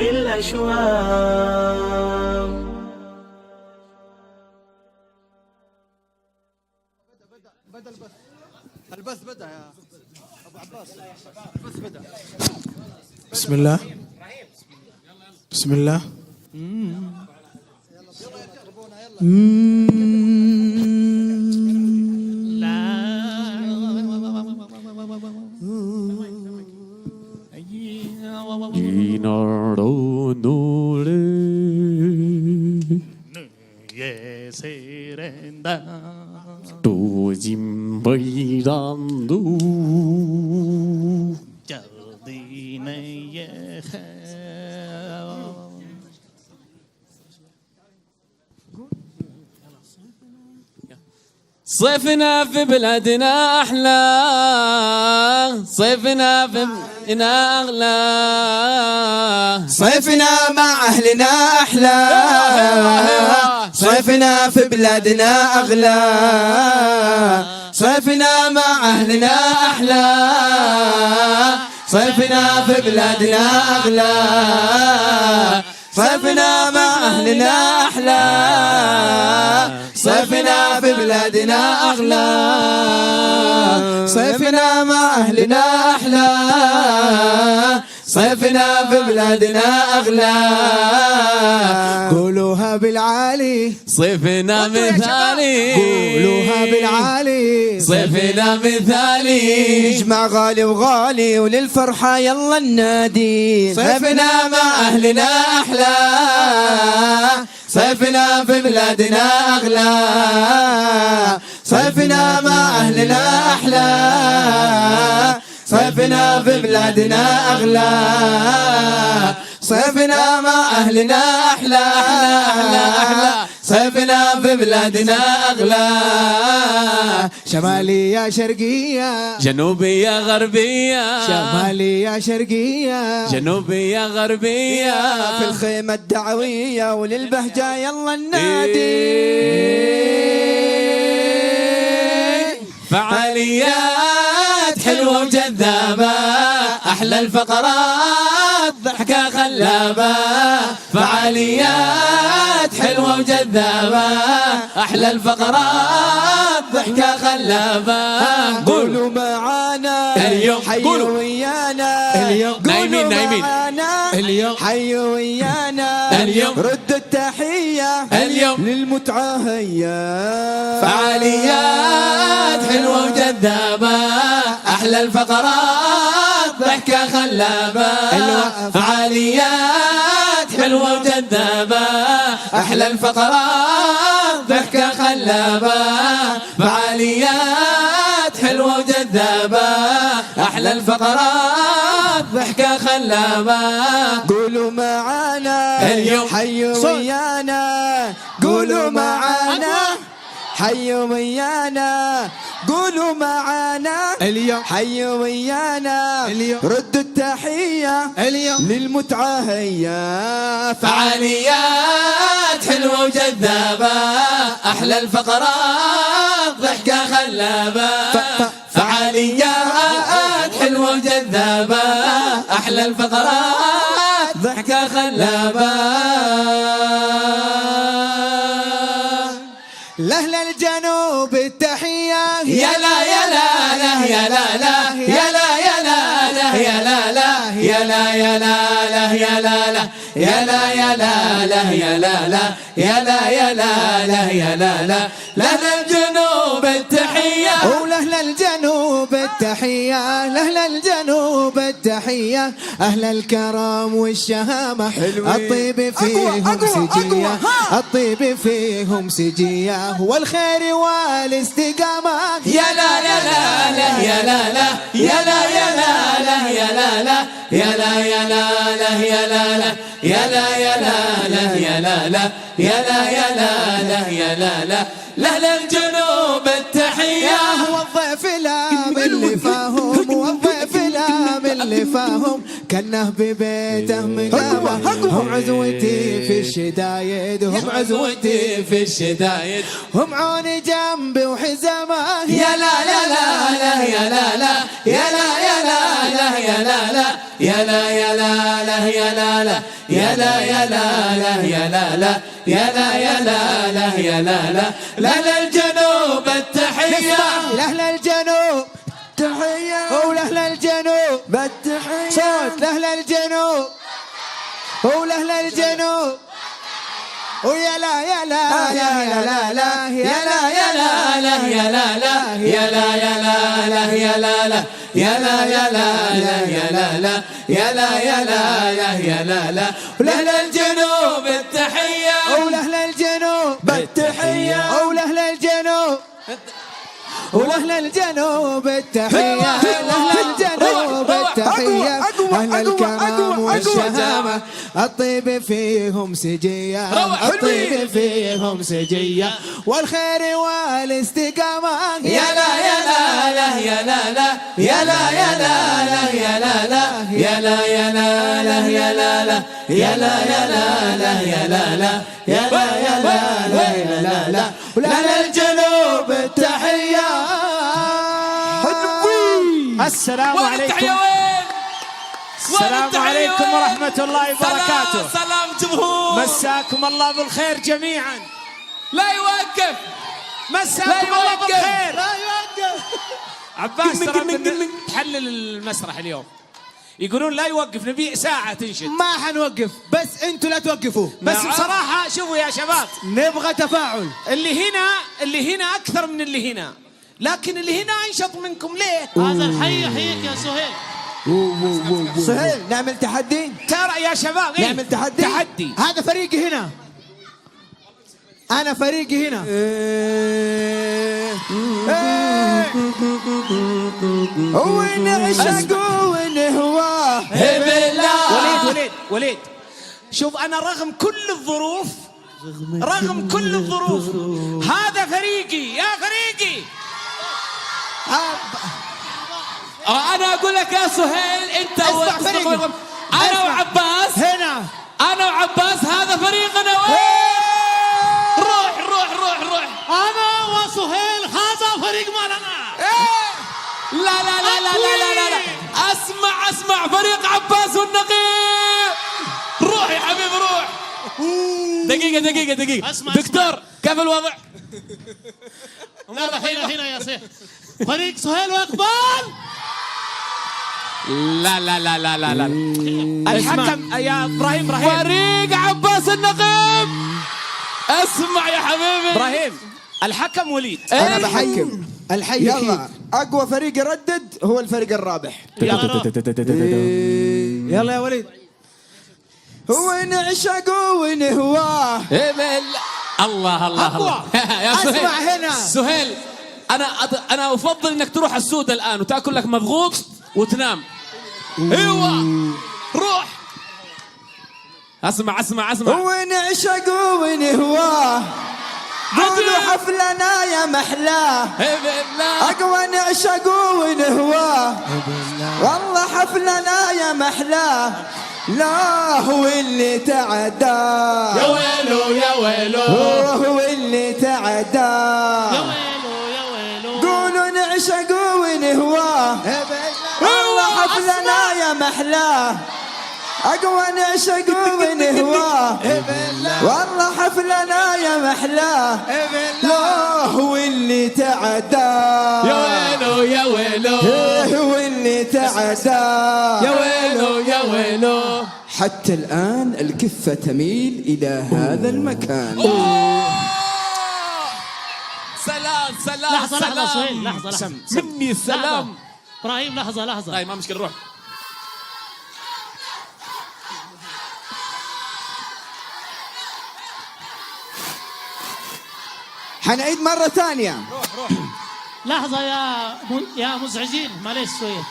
بالأشواق. بدأ البث بدأ يا أبو عباس، البث بدأ. بسم الله بسم الله. Đồ chim bay đàn đu chờ đi này صيفنا في بلادنا أحلى، صيفنا في بلادنا أغلى، صيفنا مع أهلنا أحلى، صيفنا في بلادنا أغلى، صيفنا مع أهلنا أحلى، صيفنا في بلادنا أغلى، صيفنا مع أهلنا أحلى، صيفنا في بلادنا أغلى، صيفنا مع أهلنا أحلى، صيفنا في بلادنا أغلى. قولوها بالعالي صيفنا مثالي، قولوها بالعالي صيفنا مثالي، يجمع غالي وغالي وللفرحة يلا النادي. صيفنا مع أهلنا أحلى، صيفنا في بلادنا أغلى، صيفنا مع أهلنا أحلى، صيفنا في بلادنا أغلى، صيفنا مع أهلنا أحلى، أحلى صيفنا في بلادنا أغلى. شمالية شرقية، جنوبية غربية، شمالية شرقية، جنوبية غربية، في الخيمة الدعوية وللبهجة يلا النادي. فعاليات حلوة وجذابة، أحلى الفقرات ضحكة خلابة، فعاليات حلوة وجذابة، أحلى الفقرات ضحكة خلابة. قولوا معانا اليوم، حيوا ويانا اليوم نايمين نايمين اليوم حيوا ويانا اليوم ردوا التحية اليوم للمتعة هيا. فعاليات حلوة وجذابة، أحلى الفقرات ضحكة خلابة، فعاليات حلوة وجذابة، أحلى الفقرات ضحكة خلابة، فعاليات حلوة وجذابة، أحلى الفقرات ضحكة خلابة. قولوا معانا اليوم حيوا ويانا، قولوا معانا حيوا ويانا، قولوا معانا اليوم حيوا ويانا، اليوم ردوا التحية اليوم للمتعة هيا. فعاليات حلوة وجذابة، أحلى الفقرات ضحكة خلابة، فعاليات حلوة وجذابة، أحلى الفقرات ضحكة خلابة. لأهل الجنوب التحية، يا لا يا لا لا يا لا لا يا لا يا لا لا يا لا لا يا لا يا لا لا يا لا لا يا لا يا لا لا يا لا لا يا لا يا لا لا يا لا لا. لأهل الجنوب التحية، ولأهل الجنوب التحية، لأهل الجنوب التحية، أهل الكرم والشهامة، الطيب فيهم سجية، الطيب فيهم سجية، والخير والاستقامة. يا لا يا لا لا يا لا لا يا لا يا لا لا يا لا لا يا لا يا لا لا يا لا لا يا لا يا لا لا يا لا لا يا لا يا لا لا يا لا لا. لأهل الجنوب التحية، والضيف لام اللي فاهم، والضيف لام اللي فاهم، كانه ببيته مقامة، هم عزوتي في الشدايد، هم عزوتي في الشدايد، هم عوني جنبي وحزامه. يا لا لا لا لا يا لا لا يا لا يا لا لا يا لا لا يا لا يا لا لا يا لا لا يا لا يا لا لا يا لا لا يا لا يا لا لا يا لا لا لأهل الجنوب التحية لأهل الجنوب تحية ولأهل الجنوب بالتحية صوت لأهل الجنوب ولأهل الجنوب ويا لا يا لا يا لا لا يا لا يا لا لا يا لا لا يا لا يا لا لا يا لا لا يا لا يا لا لا يا لا لا يا لا يا لا لا يا لا لا ولأهل الجنوب التحية ولأهل الجنوب بالتحية ولأهل الجنوب ولأهل الجنوب التحية لأهل الجنوب التحية أهل الكرم والشهامة الطيب فيهم سجية الطيب فيهم سجية والخير والاستقامة يا لا يا لا لا يا لا لا يا لا يا لا لا يا لا لا يا لا يا لا لا يا لا لا يا لا يا لا لا يا لا لا يا لا يا لا لا يا لا لا ولأهل الجنوب التحية. السلام عليكم. السلام عليكم ورحمة الله وبركاته. سلام جمهور. مساكم الله بالخير جميعا. لا يوقف. مساكم الله بالخير. لا يوقف. عباس ترى تحلل المسرح اليوم. يقولون لا يوقف، نبي ساعة تنشد. ما حنوقف بس انتوا لا توقفوا. بس بصراحة شوفوا يا شباب، نبغى تفاعل. اللي هنا أكثر من اللي هنا، لكن اللي هنا أنشط منكم ليه؟ هذا الحي يحييك يا سهيل. سهيل نعمل تحدي. ترى يا شباب نعمل تحدي. هذا فريقي هنا، أنا فريقي هنا. ونعشق ونهواه بالله. وليد شوف، أنا رغم كل الظروف هذا فريقي يا فريقي. أنا أقول لك يا سهيل أنت أنا وعباس هنا، أنا وعباس هذا فريقنا. روح أنا وسهيل هذا فريق مالنا. لا لا لا لا لا لا لا اسمع فريق عباس والنقيب. روح يا حبيبي روح. دقيقة أسمع دكتور كيف الوضع؟ لا هنا يا سيف. فريق سهيل وإقبال. لا لا لا لا لا لا الحكم يا إبراهيم فريق عباس النقيب. اسمع يا حبيبي إبراهيم، الحكم وليد. أنا بحكم. الحي يلا أقوى فريق يردد هو الفريق الرابح. يلا يا وليد. ونعشق ونهواه. الله أقوى. يا سهيل. أسمع هنا سهيل، أنا أفضل إنك تروح السود الآن وتأكل لك مضغوط وتنام. ايوه روح. اسمع ونعشق ونهواه. قولوا حفلنا يا محلاه. أقوى نعشق ونهواه. والله حفلنا يا محلاه. لا هو اللي تعداه. يا ويلو هو اللي تعداه. يا ويلو قولوا نعشق ونهواه. والله حفلنا يا محلاه. أقوى نعشق ونهواه. والله حفلنا يا محلاه. لا هو اللي تعداه. يا ويلو هو اللي تعداه. يا ويلو حتى الآن الكفة تميل إلى هذا المكان. سلام لحظة سهيل، لحظة مني السلام. إبراهيم لحظة. طيب ما مشكلة روح. حنعيد مرة ثانية. روح. لحظة يا مزعجين، معليش شوية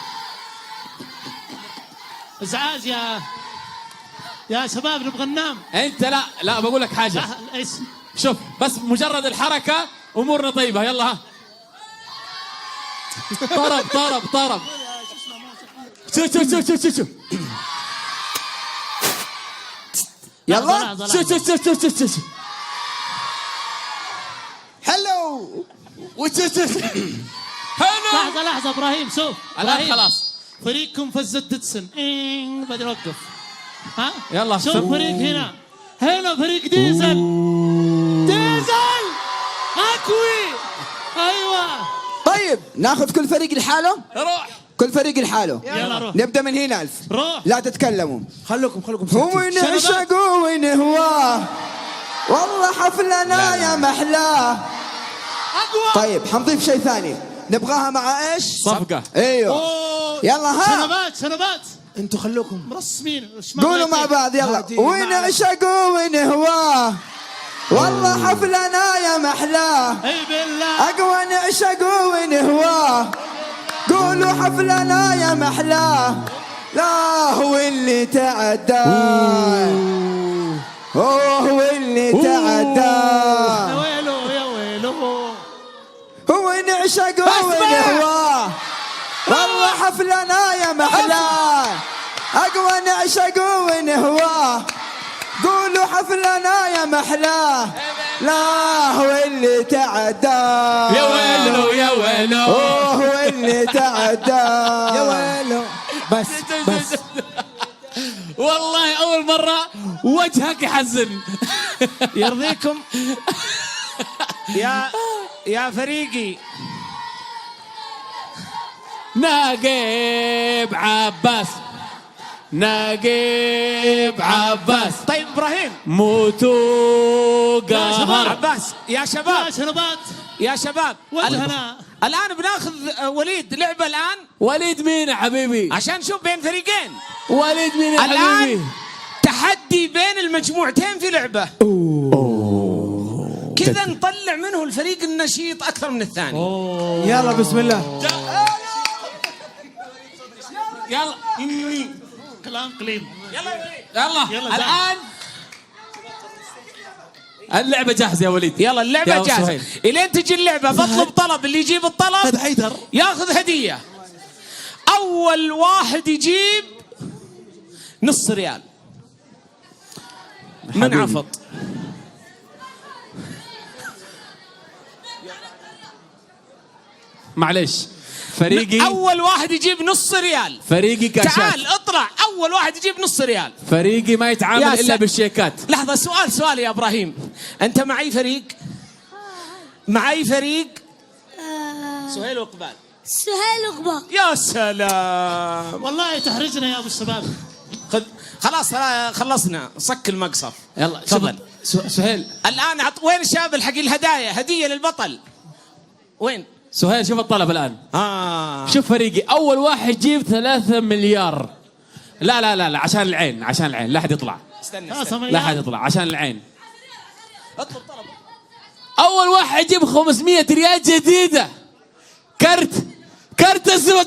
ازعاج يا شباب، نبغى ننام. انت لا بقول لك حاجة. ايش؟ شوف بس مجرد الحركة امورنا طيبة. يلا ها. طرب شوف يلا شوف هلو. لحظة إبراهيم شوف. الآن خلاص فريقكم فز الدتسن بعدين وقف. ها يلا شوف فريق هنا فريق ديزل. ديزل اقوي. ايوه طيب ناخذ كل فريق لحاله. روح. كل فريق لحاله. يلا روح. نبدا من هنا. ألف روح. لا تتكلموا. خلوكم هو نعشق ونهواه والله حفلنا يا محلاه. اقوى. طيب حنضيف شيء ثاني نبغاها مع ايش؟ صفقة. ايوه أوه. يلا ها شنبات انتوا خلوكم مرسمين. قولوا مع بعض يلا. هادي ونعشق ونهواه والله حفلنا يا محلاه. اي بالله. اقوى نعشق ونهواه قولوا حفلنا يا محلاه. لا هو اللي تعدى هو اللي تعدى يا ويلو يا ويلو. هو نعشق ونهواه والله حفلنا يا محلاه. اقوى نعشق ونهواه قولوا حفلنا يا محلاه. لا هو اللي تعدى يا ويلو يا ويلو. هو اللي تعدى يا ويلو. بس والله أول مرة وجهك يحزن. يرضيكم يا فريقي ناقب عباس. ناقب عباس. طيب ابراهيم موتوا قهر. عباس يا شباب شنبات يا شباب وجهنا. الان بناخذ وليد لعبه الان وليد مين يا حبيبي؟ عشان نشوف بين فريقين. وليد مين يا حبيبي؟ الان تحدي بين المجموعتين في لعبه. كذا نطلع منه الفريق النشيط اكثر من الثاني. يلا بسم الله. يلا كلام قليل. يلا الآن اللعبة جاهزة يا وليد. يلا اللعبه يا جاهزه. سهيل. الين تجي اللعبه بطلب طلب، اللي يجيب الطلب حيدر ياخذ هديه. اول واحد يجيب نص ريال من عفط. معليش فريقي. اول واحد يجيب نص ريال. فريقي كاشات. تعال اطلع. اول واحد يجيب نص ريال. فريقي ما يتعامل يا إلا بالشيكات. لحظه، سؤال يا ابراهيم، انت معي فريق؟ معي فريق سهيل وقبال. سهيل وقبال. يا سلام. والله تحرجنا يا ابو الشباب. خلاص خلصنا، صك المقصف. يلا تفضل سهيل. الان وين الشاب الحق الهدايا؟ هديه للبطل. وين؟ سهيل شوف الطلب الآن. شوف فريقي أول واحد يجيب 3 مليار. لا لا لا لا عشان العين، عشان العين لا أحد يطلع. استنى لا أحد يطلع عشان العين. اطلب طلب. أول واحد يجيب 500 ريال جديدة. كرت اسمه.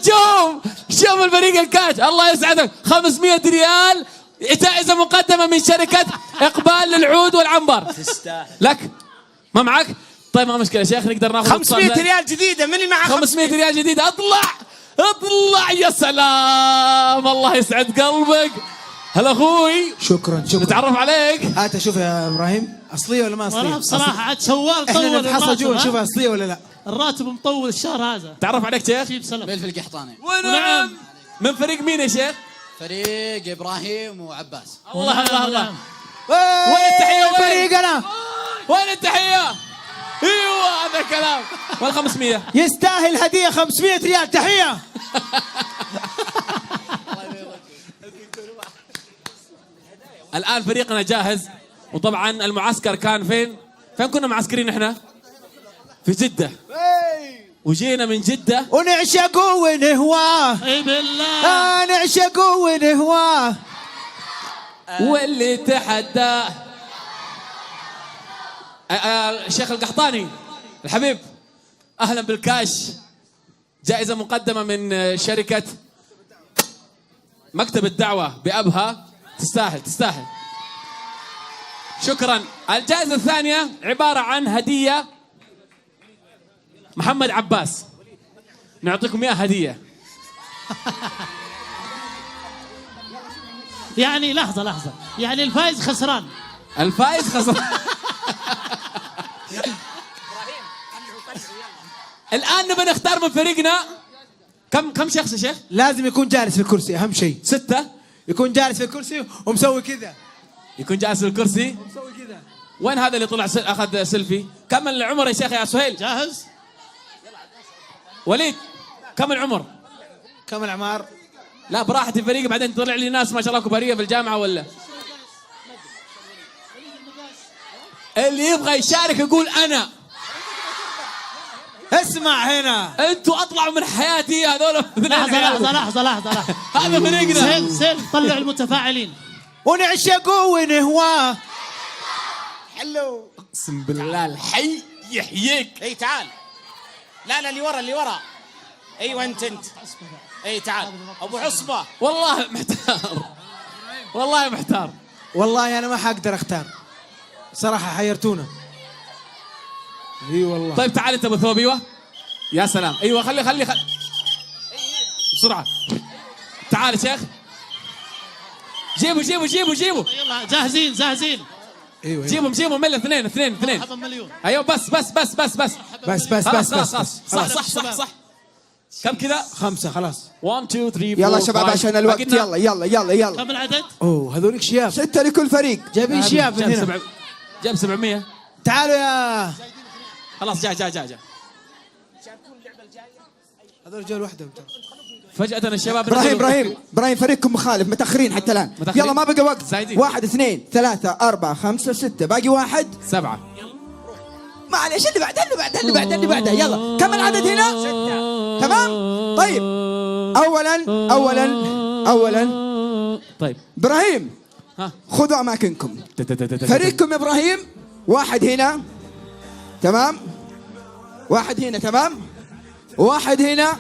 شوف الفريق الكاش. الله يسعدك 500 ريال جائزة مقدمة من شركة إقبال للعود والعنبر. لك ما معك؟ طيب ما مشكلة يا شيخ، نقدر ناخذ 500 ريال جديدة. من اللي معه 500 ريال جديدة؟ اطلع يا سلام. الله يسعد قلبك. هلا اخوي. شكرا نتعرف عليك. هات اشوف يا ابراهيم اصليه ولا ما والله اصليه؟ بصراحه عاد شوال احنا طول نتحصل جوا الراتب. نشوفها اصليه ولا لا. الراتب مطول الشهر هذا. تعرف عليك شيخ؟ جيب سلف. ملف القحطاني. ونعم. من فريق مين يا شيخ؟ فريق ابراهيم وعباس. الله. وين التحية؟ وين؟ فريقنا وين التحية؟ ايوه هذا الكلام. وال 500 يستاهل هديه 500 ريال. تحيه. الآن فريقنا جاهز. وطبعا المعسكر كان فين كنا معسكرين احنا؟ في جدة. وجينا من جدة ونعشق ونهواه. اي بالله. نعشق ونهواه. واللي تحداه الشيخ القحطاني الحبيب. اهلا بالكاش. جائزة مقدمة من شركة مكتب الدعوة بأبها. تستاهل. شكرا. الجائزة الثانية عبارة عن هدية محمد عباس. نعطيكم اياها هدية. يعني لحظة يعني الفايز خسران. الفائز خسر. الآن نبي نختار من فريقنا كم شخص يا شيخ؟ لازم يكون جالس في الكرسي اهم شيء. 6. يكون جالس في الكرسي ومسوي كذا. يكون جالس في الكرسي. مسوي كذا. وين هذا اللي طلع اخذ سيلفي؟ كم العمر يا شيخ يا سهيل؟ جاهز؟ وليد كم العمر؟ كم الأعمار؟ لا براحتي فريقي بعدين طلع لي ناس ما شاء الله كباريه في الجامعه ولا. اللي يبغى يشارك يقول انا. اسمع هنا. انتوا اطلعوا من حياتي هذول. لحظة هذا فريقنا. سيل طلع المتفاعلين. ونعشقه ونهواه. حلو. اقسم بالله الحي يحييك. اي تعال. لا اللي ورا. ايوه انت. اي تعال ابو عصبه. والله محتار. والله أنا ما حقدر أختار. صراحة حيرتونا. اي والله. طيب تعال انت ابو ثوب. ايوه يا سلام. ايوه خلي بسرعه. تعال يا شيخ. جيبوا يلا جاهزين. ايوه. جيبوا ملة اثنين. مرحبا مليون. ايوه بس صح. كم كذا؟ 5 خلاص. 1 2 3 يلا شباب عشان الوقت. يلا. كم العدد؟ اوه هذولك شياب. 6 لكل فريق. جايبين شياب من هنا. جاب 700. تعالوا يا. خلاص جاء. هذول جاوا لوحدهم. فجأة الشباب. ابراهيم فريقكم مخالف متأخرين حتى الآن. متأخرين. يلا ما بقى وقت. زايدين. 1 2 3 4 5 6 باقي 1 7. معليش اللي بعده يلا. كم العدد هنا؟ 6. تمام. طيب اولا طيب ابراهيم ها خذوا اماكنكم. فريقكم ابراهيم 1 هنا. تمام. 1 هنا. تمام. 1 هنا.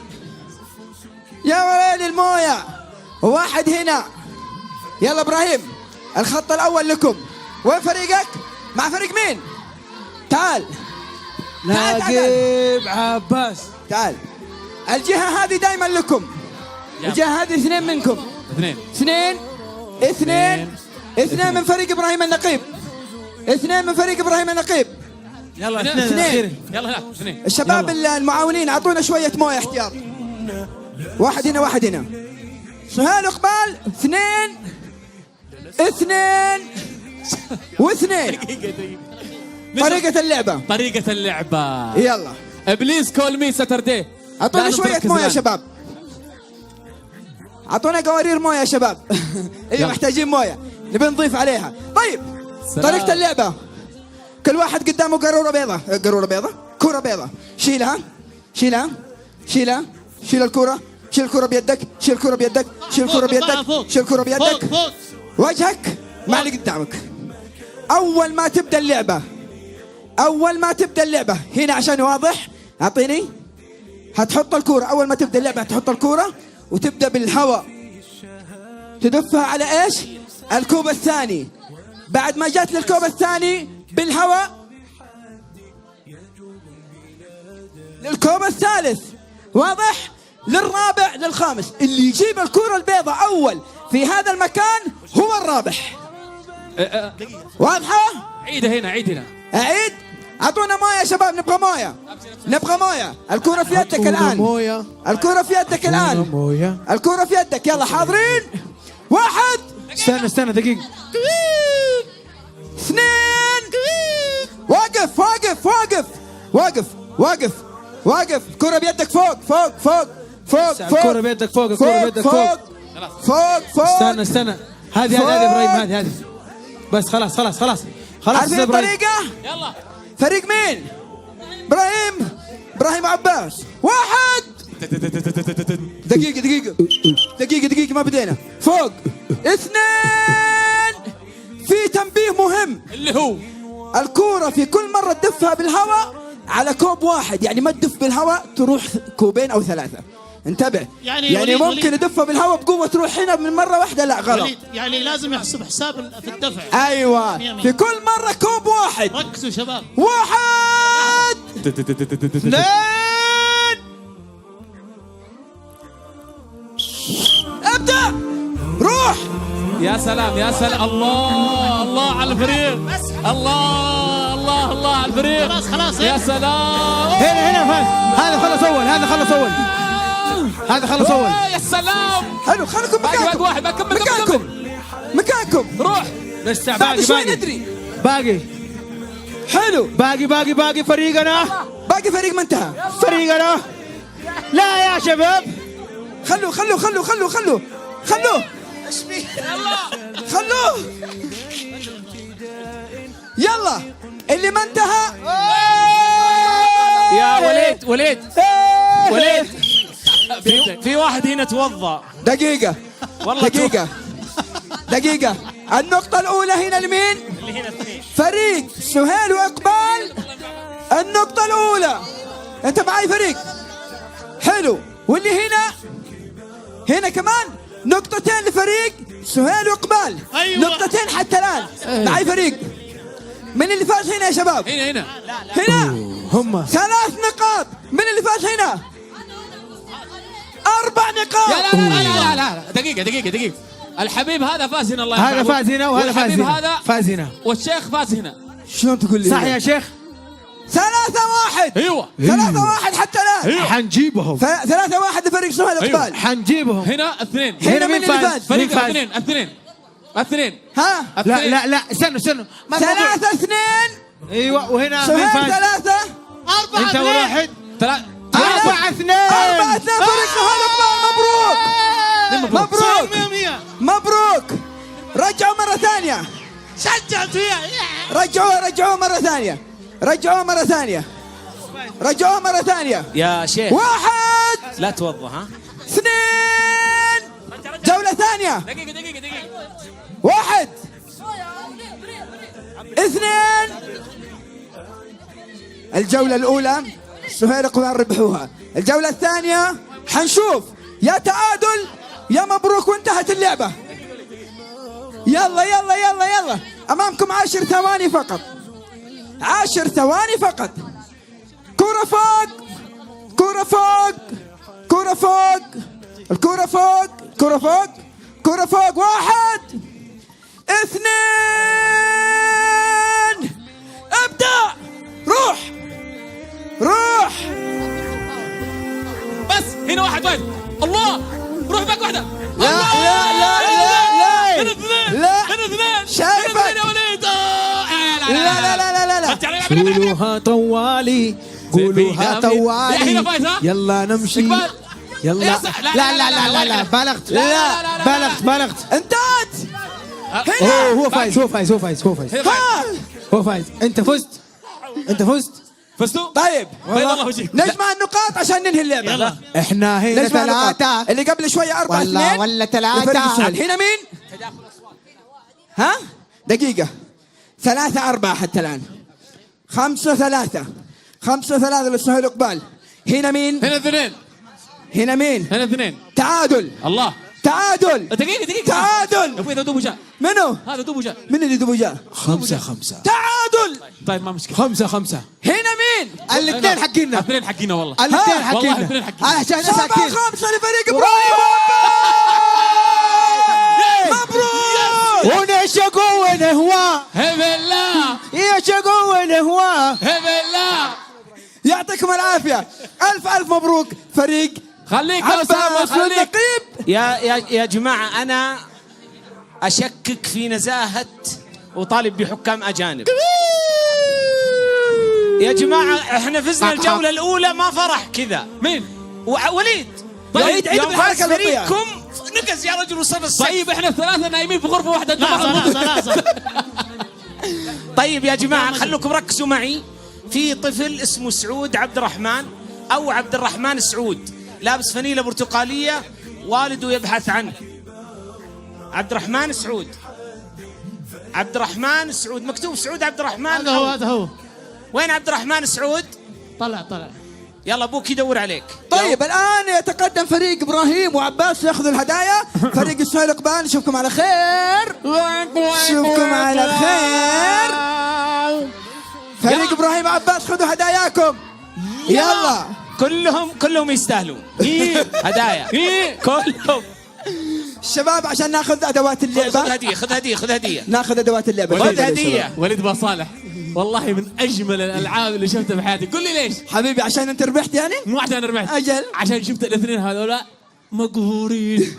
يا ولد المويه. 1 هنا. يلا ابراهيم الخط الاول لكم. وين فريقك؟ مع فريق مين؟ تعال ناقب عباس. تعال. الجهة هذه دائما لكم. الجهة هذه 2 منكم. 2 من فريق ابراهيم النقيب. 2 من فريق ابراهيم النقيب. يلا 2. يلا هناك 2. الشباب المعاونين اعطونا شوية مويه احتياط. 1 هنا. سهيل اقبال. 2 و2. طريقة اللعبة. يلا ابليس كول مي ساتردي. اعطونا شوية مويه يا شباب. اعطونا قوارير مويه يا شباب. ايوه محتاجين مويه نبي نضيف عليها. طيب طريقة اللعبة كل واحد قدامه كرة بيضة. شيل الكرة. شيل الكرة بيدك. وجهك مع اللي قدامك. أول ما تبدأ اللعبة هنا عشان واضح. أعطيني. هتحط الكرة أول ما تبدأ اللعبة. هتحط الكرة وتبدأ بالهواء تدفها على إيش؟ الكوب الثاني. بعد ما جات للكوب الثاني بالهواء للكوب الثالث. واضح؟ للرابع للخامس. اللي يجيب الكرة البيضاء أول في هذا المكان هو الرابح. واضحة؟ عيد هنا. أعيد. أعطونا موية يا شباب. نبغى موية. الكرة في يدك الآن. الكرة في يدك. يلا حاضرين. 1 استنى دقيقة. 2 واقف. الكرة بيدك فوق. الكرة بيدك فوق. استنى. هذه ابراهيم. هذه بس. خلاص عارفين الطريقة؟ يلا. فريق مين؟ ابراهيم عباس. 1 دقيقة ما بدينا. فوق. 2 في تنبيه مهم اللي هو الكورة في كل مرة تدفها بالهواء على كوب واحد. يعني ما تدف بالهواء تروح 2 أو 3. انتبه. يعني ممكن يدفها بالهواء بقوة تروح هنا من مرة واحدة. لا غلط. يعني لازم يحسب حساب في الدفع. ايوه في كل مرة كوب واحد. ركزوا شباب. 1 2 ابدأ. روح. يا سلام. الله على الفريق. الله على الفريق. خلاص يا سلام. هنا هذا خلص اول. هذا خلص اول. يا سلام. حلو خليكم باقي مكانكم. واحد بكمل مكانكم مكانكم. روح. لسه بعد باقي شوي باقي ندري. باقي حلو. باقي فريقنا. باقي فريق ما انتهى. فريقنا. لا يا شباب. خلوه يلا اللي ما انتهى. يا وليد في واحد هنا توضأ. دقيقة والله دقيقة النقطة الأولى هنا لمين؟ اللي هنا اثنين. فريق سهيل وإقبال. النقطة الأولى. أنت معي فريق حلو. واللي هنا كمان نقطتين لفريق سهيل وإقبال. أيوة. نقطتين حتى الآن. معي فريق. من اللي فاز هنا يا شباب؟ هنا هنا هم 3 نقاط. من اللي فاز هنا؟ 4 نقاط. لا دقيقة الحبيب هذا فاز هنا. الله هذا فاز هنا وهذا فاز والحبيب هنا. هذا فاز هنا. والشيخ فاز هنا. شلون تقول لي؟ صح يا شيخ. 3-1. ايوه 3-1 حتى الآن. حنجيبهم. 3-1 لفريق سهيل وإقبال. حنجيبهم. هنا اثنين. هنا مين من اللي فاز؟ فاز؟ فريق مين فاز؟ اثنين. ها لا استنوا. ما 3-2. ايوه وهنا مين سهيل فاز؟ 3. 4 انت 2. واحد. 4-2 فريق سهيل وإقبال. مبروك. رجعوا مرة ثانية. شجعت فيها. رجعوا مرة ثانية. يا شيخ 1 لا توضأ. ها 2. جولة ثانية. دقيقة 1 2. الجولة الأولى سهيل وإقبال ربحوها. الجولة الثانية حنشوف يا تعادل يا مبروك وانتهت اللعبة. يلا أمامكم 10 ثواني فقط. 10 ثواني فقط. كرة فوق. الكرة فوق. 1 2. ابدأ. روح. بس هنا واحد. الله. روح باك واحدة. لا هنا اثنين. شايفك. هنا يا وليد. لا قولوها طوالي. هنا فايز. ها يلا نمشي. إقبال. يلا. يا سلام. لا بلغت. بلغت. انتهت. هو فايز. انت فزت. فزتوا. طيب بيض الله وجهك. نجمع النقاط عشان ننهي اللعبة. يلا. احنا هنا نجمع النقاط. 3 اللي قبل شوية 4-2 ولا 3. لفريق السهيل. هنا مين؟ ها دقيقة 3-4 حتى الآن. 5-3 للسهيل وإقبال. هنا مين؟ هنا اثنين. تعادل. الله. دقيقة. تعادل. ابوي اذا دوبه جاء. منو؟ هذا دوبه جاء. من اللي دوبه جاء؟ 5. تعادل. طيب ما مشكلة. 5. هنا مين؟ الاثنين حقنا. اثنين حقنا والله. الاثنين والله حقنا. اثنين حقنا. عشان 7-5 لفريق إبراهيم. مبروك. ونعشقوا ونهوى. بالله. يعشقوا ونهوى. بالله. يعطيكم العافية. ألف مبروك فريق خليك يا عباس أسامة خليك. والنقيب. يا جماعة أنا أشكك في نزاهة وطالب بحكام أجانب. يا جماعة احنا فزنا الجولة الأولى ما فرح كذا. مين؟ وليد. طيب عيد بالحركة البطيئة. فريقكم نقز يا رجل وصل الصيف. طيب احنا الثلاثة نايمين في غرفة واحدة. لحظة. طيب يا جماعة خلوكم ركزوا معي. في طفل اسمه سعود عبد الرحمن أو عبد الرحمن سعود، لابس فنيلة برتقالية، والده يبحث عنه. عبد الرحمن سعود مكتوب سعود عبد الرحمن. هذا هو. وين عبد الرحمن سعود؟ طلع. يلا ابوك يدور عليك. طيب الآن يتقدم فريق إبراهيم وعباس يأخذوا الهدايا. فريق السهيل وإقبال نشوفكم على خير. فريق إبراهيم وعباس خذوا هداياكم. يلا كلهم يستاهلون هدايا. كلهم. الشباب عشان ناخذ أدوات اللعبة. خذ هدية. ناخذ أدوات اللعبة. خذ هدية. وليد بن صالح والله من اجمل الالعاب اللي شفتها في حياتي. قل لي ليش؟ حبيبي عشان انت ربحت يعني؟ مو عشان ربحت. أجل. عشان شفت الاثنين هذولا مقهورين.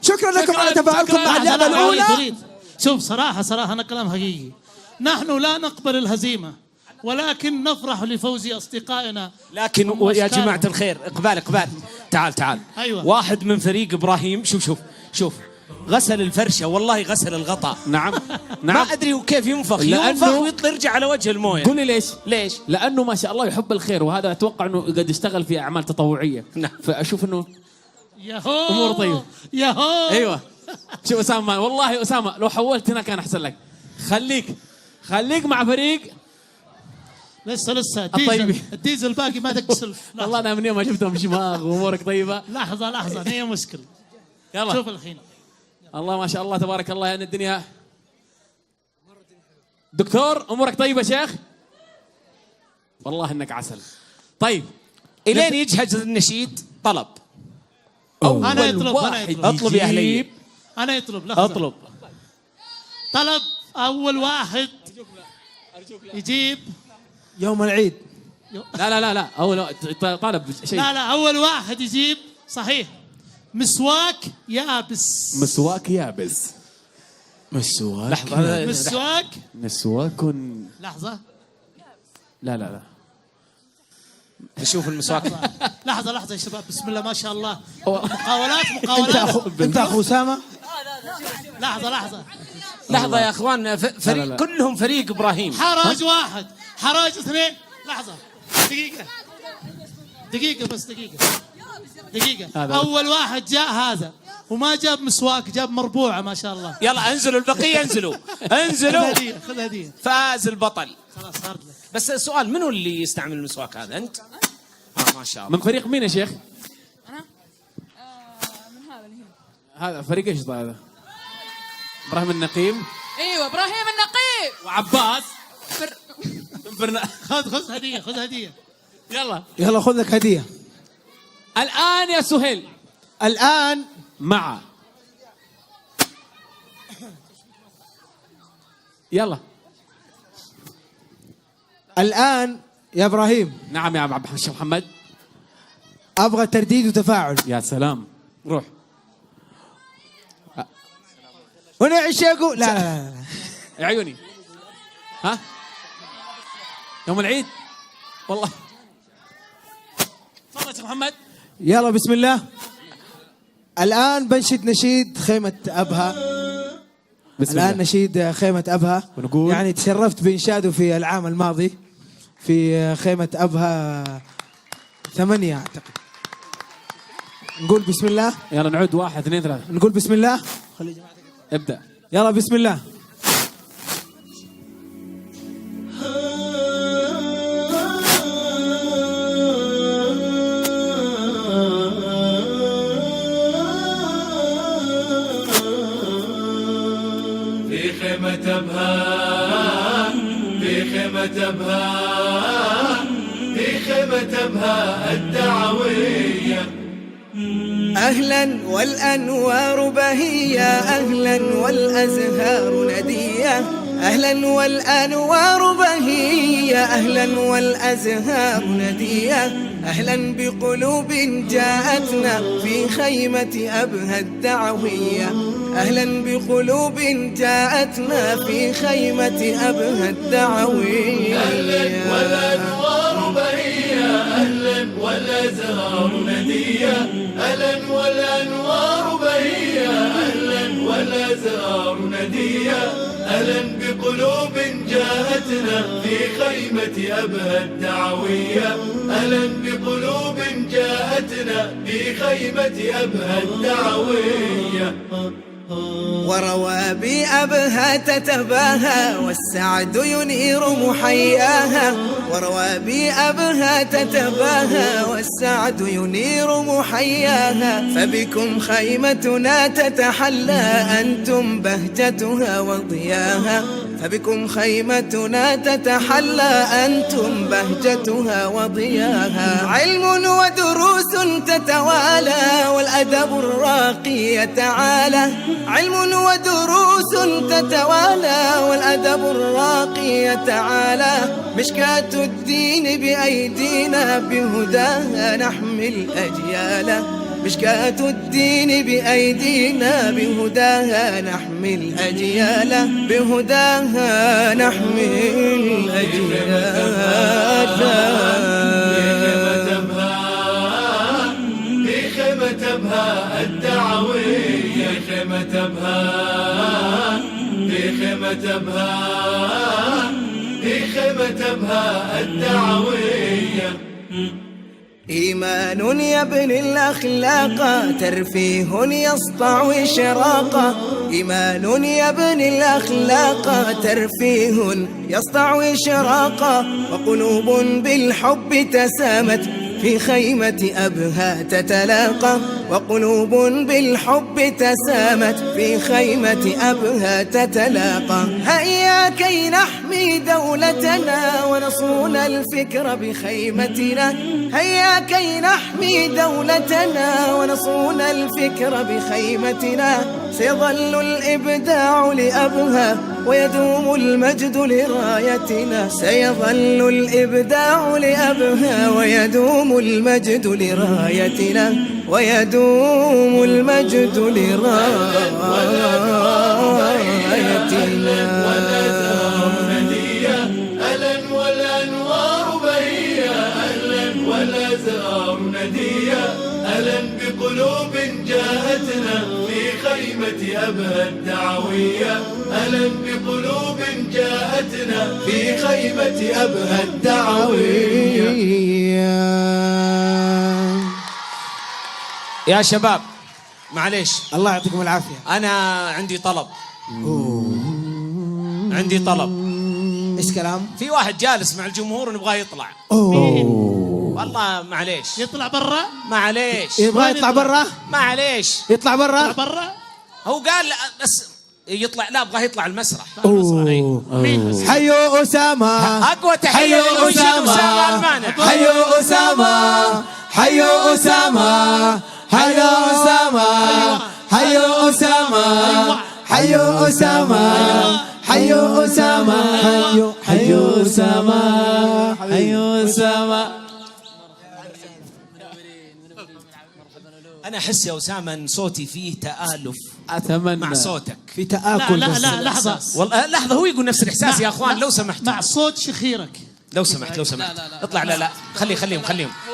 شكرا لكم على تفاعلكم مع اللعبة الأولى. وليد شوف صراحة أنا كلام حقيقي. نحن لا نقبل الهزيمة ولكن نفرح لفوز أصدقائنا. لكن يا جماعة الخير إقبال تعال. أيوة. واحد من فريق إبراهيم شوف غسل الفرشة، والله غسل الغطاء. نعم ما أدري كيف ينفخ ويطلع يرجع على وجه المويه. قولي ليش؟ لأنه ما شاء الله يحب الخير، وهذا أتوقع أنه قد يشتغل في أعمال تطوعية. نعم. فأشوف أنه ياهو أمور طيبة. ياهو. أيوة. شوف أسامة، والله أسامة لو حولت هنا كان أحسن لك. خليك مع فريق. لسه الطيبين. الديزل باقي ما تكسل. والله أنا من يوم ما شفتهم شماغ وأمورك طيبة. لحظة هي مشكلة. يلا شوف الحين. الله ما شاء الله تبارك الله، يعني الدنيا. دكتور أمورك طيبة شيخ؟ والله إنك عسل. طيب إلين يجهز النشيد طلب. أنا يطلب. اطلب يا أهلي. أنا يطلب. لحظة. اطلب. طلب أول واحد يجيب يوم العيد. لا أول طالب شيء. لا أول واحد يجيب صحيح مسواك يابس. لحظة. مسواك. لحظة. لا نشوف المسواك. لحظة يا شباب، بسم الله ما شاء الله. هو- مقاولات. انت اخو اسامه. لحظة يا اخوان، فريق لا. كلهم فريق ابراهيم. حراج واحد، حراج اثنين. لحظة دقيقة. أول واحد جاء هذا وما جاب مسواك، جاب مربوعة ما شاء الله. يلا انزلوا البقية، انزلوا خذ هدية. فاز البطل. خلاص صارت لك. بس السؤال، منو اللي يستعمل المسواك هذا؟ انت؟ ما شاء الله. من فريق مين يا شيخ؟ أنا من هذا اللي هنا. هذا فريق ايش هذا؟ ابراهيم النقيم. أيوة إبراهيم النقيب. وعباس. خذ هدية. يلا خذ لك هديه. الآن يا سهيل، الان مع يلا الان يا ابراهيم نعم يا عبد محمد. ابغى ترديد وتفاعل. يا سلام، روح. هنا عشاقو. لا يا عيوني. ها يوم العيد والله. تفضل يا شيخ محمد. يلا بسم الله. الان بنشد نشيد خيمة ابها. بسم الان الله. نشيد خيمة ابها. ونقول يعني تشرفت بانشاده في العام الماضي في خيمة ابها 8 اعتقد. نقول بسم الله. يلا نعد 1 2 3. نقول بسم الله. ابدأ. يلا بسم الله. في خيمة أبها الدعوية. أهلا والأنوار بهية، أهلا والأزهار ندية، أهلا والأنوار بهية، أهلا والأزهار ندية، أهلا بقلوب جاءتنا في خيمة أبها الدعوية، أهلا بقلوب جاءتنا في خيمة أبها الدعوية. أهلا والأنوار بهية، أهلا والأزهار ندية، أهلا والأنوار بهية، أهلا والأزهار ندية، أهلا بقلوب جاءتنا في خيمة أبها الدعوية، أهلا بقلوب جاءتنا في خيمة أبها الدعوية. وروابي أبها تتباهى والسعد ينير محياها، وروابي أبها تتباهى والسعد ينير محياها، فبكم خيمتنا تتحلى أنتم بهجتها وضياها، فبكم خيمتنا تتحلى أنتم بهجتها وضياها. علم ودروس تتوالى والأدب الراقي يتعالى. علم ودروس تتوالى والأدب الراقي يتعالى. مشكاة الدين بأيدينا بهداها نحمي الأجيال. مشكاة الدين بأيدينا بهداها نحمي الأجيال. بهداها نحمي الأجيال. في خيمة أبها الدعوية. خيمة أبها في خيمة أبها في خيمة أبها الدعوية. إيمان يبني الأخلاق ترفيه يسطع إشراقا. إيمان يبني الأخلاق ترفيه يسطع إشراقا. وقلوب بالحب تسامت في خيمة أبها تتلاقى. وقلوب بالحب تسامت في خيمة أبها تتلاقى. هيا كي نحمي دولتنا ونصون الفكر بخيمتنا. هيا كي نحمي دولتنا ونصون الفكر بخيمتنا. سيظل الإبداع لأبها ويدوم المجد لرايتنا. سيظل الإبداع لأبها ويدوم المجد لرايتنا. ويدوم المجد لرايتنا. أهلا والأنوار بهية. أهلا والأزهار ندية. أهلا بقلوب جاءتنا في خيمة أبها الدعوية. أهلا بقلوب جاءتنا في خيمة أبها الدعوية. يا شباب معليش الله يعطيكم العافية. أنا عندي طلب. عندي طلب. إيش كلام؟ في واحد جالس مع الجمهور ونبغاه يطلع. والله معليش. يطلع برا. معليش. يبغى يطلع برا؟ معليش. يطلع برا؟ برا. هو قال بس يطلع. لا ابغاه يطلع المسرح. مين؟ حيو أسامة. اقوى تحيه حيو أسامة أسامة. حيو أسامة. حيو أسامة. حيو أسامة. حيو أسامة. حيو أسامة. حيو أسامة. حيو أسامة. حيو أسامة. انا احس يا اسامه ان صوتي فيه تآلف. اتمنى مع صوتك في تآكل. لا لحظة. والله لحظه. هو يقول نفس الاحساس يا اخوان. لو سمحت مع صوت شخيرك. لو سمحت اطلع. لا خليهم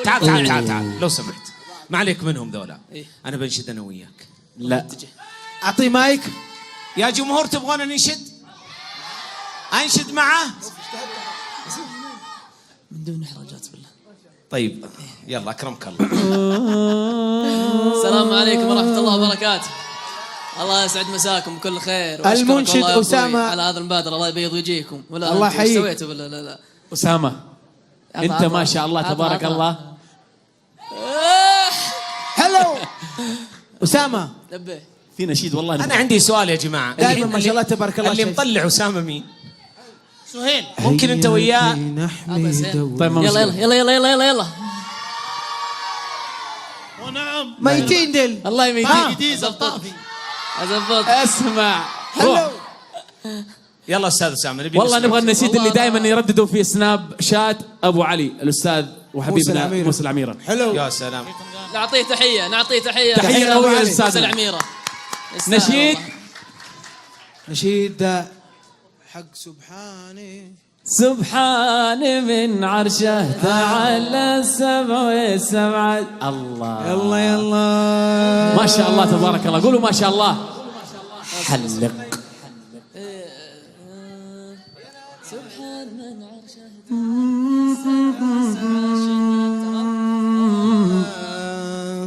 تعال لو سمحت. ما عليك منهم ذولا. انا بنشد انا وياك. لا أعطيه مايك. يا جمهور تبغون ننشد؟ انشد معه من دون إحراجات بالله. طيب يلا اكرمك الله. السلام عليكم ورحمة الله وبركاته. الله يسعد مساكم بكل خير. المنشد أسامة على هذا المبادرة. الله يبيض وجيهكم. ولا الله يحييك. سويتوا ولا لا. أسامة أنت ما شاء الله تبارك الله. هلو أسامة. نبه في نشيد والله. انا عندي سؤال يا جماعه. دائما ما شاء الله تبارك الله. اللي مطلع اسامه مين؟ سهيل. ممكن انت وياه. طيب يلا ونعم. ميتين دل. الله يميتين. ديزل طافي. أزبط. اسمع هلو. يلا استاذ اسامه نبي والله نسمع. نبغى النشيد اللي دائما يرددوا في سناب شات ابو علي الاستاذ وحبيبنا موسى العميرة. حلو. يا سلام. نعطيه تحية تحية قوية موسى للأستاذ العميرة. نشيد. نشيد حق سبحان من عرشه تعالى السبع والسبع. الله يلا ما شاء الله تبارك الله. قولوا ما شاء الله. حلق. سبحان من عرشه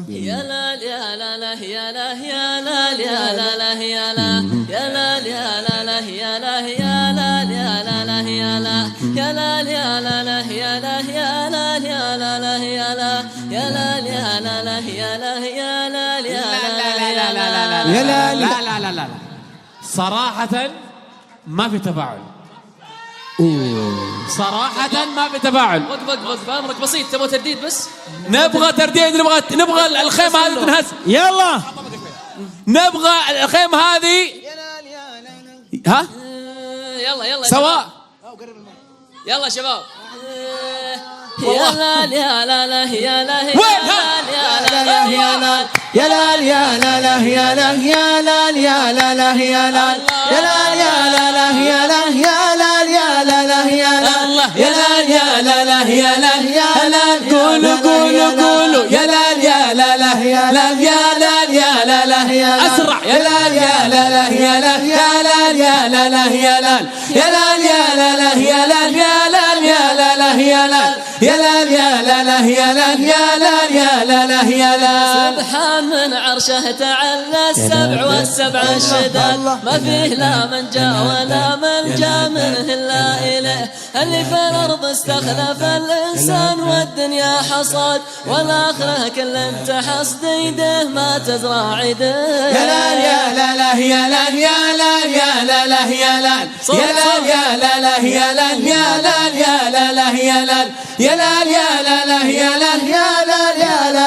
يا لا يا لا لا يا لا يا لا يا لا لا يا لا يا لا يا لا لا يا لا يا لا يا لا لا يا لا يا لا يا لا لا يا لا يا لا يا لا لا يا لا يا لا يا لا لا يا لا يا لا يا لا لا لا لا لا لا لا لا لا لا لا. صراحة ما في تفاعل. صراحة ما في تفاعل. وقف امرك بسيط. تبغى ترديد بس؟ نبغى ترديد. نبغى الخيمة هذه تنهز. يلا نبغى الخيمة هذه. ها يلا سواء. يلا شباب. يا لا يا لا لا يا لا يا لا يا لا يا لا يا لا يا لا يا لا يا لا لا يا لا يا لا يا لا يا لا يا لا يا لا يا لا يا لا يا لا لا يا لا يا لا قولوا قولوا يا لا يا لا لا يا لا يا لا يا لا لا أسرع يا لا يا لا لا يا لا يا لا يا لا لا يا لا يا لا يا لا لا يا لا يا لا يا لا لا يا لا يا لا يا لا لا يا لا يا لا يا لا لا يا لا. سبحان من عرشه تعلى السبع والسبع الشداد، ما فيه لا من جاء ولا من جاء منه الا اليه. اللي في الارض استخلف الانسان والدنيا حصاد، والاخره كل انت حصد يده ما تزرع عيده. يا لا يا لا لا يا لا يا لا يا لا لا يا لا يا لا يا لا لا يا لا يا لا يا لا لا يا لا يا لا يا لا لا يا لا يا لا يا لا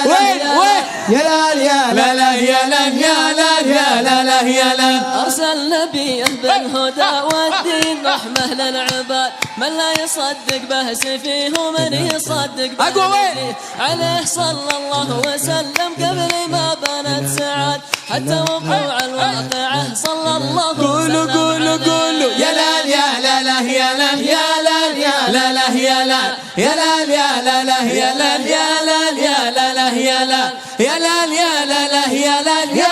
يا لا يا لا لا يا لا يا لا يا لا لا يا لا. أرسل نبيه بالهدى والدين رحمة للعباد، من لا يصدق به سفيه ومن يصدق به عليه صلى الله وسلم قبل ما بنت سعاد، حتى وقوع الواقعة صلى الله قولوا قولوا قولوا يا لا يا لا لا يا لا يا لا يا لا لا يا لا يا لا يا لا لا يا لا يا لا يا لا لا يا لا يا لا يا لا لا يا لا يا لا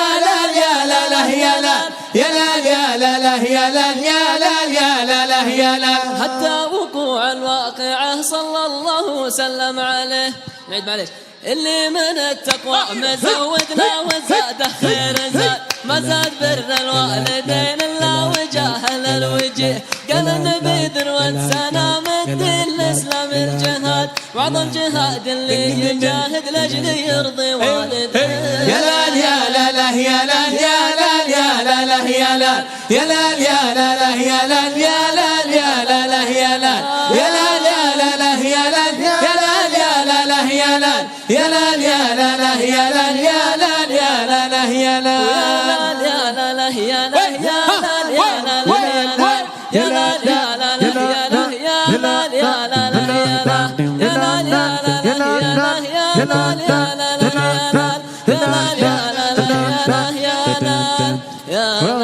يا لا لا يا لا يا لا يا لا لا يا لا يا لا يا لا لا يا لا. حتى وقوع الواقعة صلى الله وسلم عليه. نعيد معليش. اللي من التقوى مزودنا وزاده خير زاد، ما زاد بر الوالدين الا وجاه للوجيه. قال النبي ذروة سنام الدين الاسلام الجهاد، وعظم جهاد اللي يجاهد لاجل يرضي والده. يا لا يا لا لا يا لا يا لا يا لا لا يا لا يا لا يا لا لا يا لا يا لا يا لا لا يا لا يا لا يا لا لا يا لا يا لا يا لا لا يا لا يا لا يا لا لا يا لا يا لا يا لا لا يا لا يا لا لا يا لا يا لا يا لا يا لا يا لا يا لا يا لا يا لا يا لا يا لا يا لا يا لا يا لا يا لا يا لا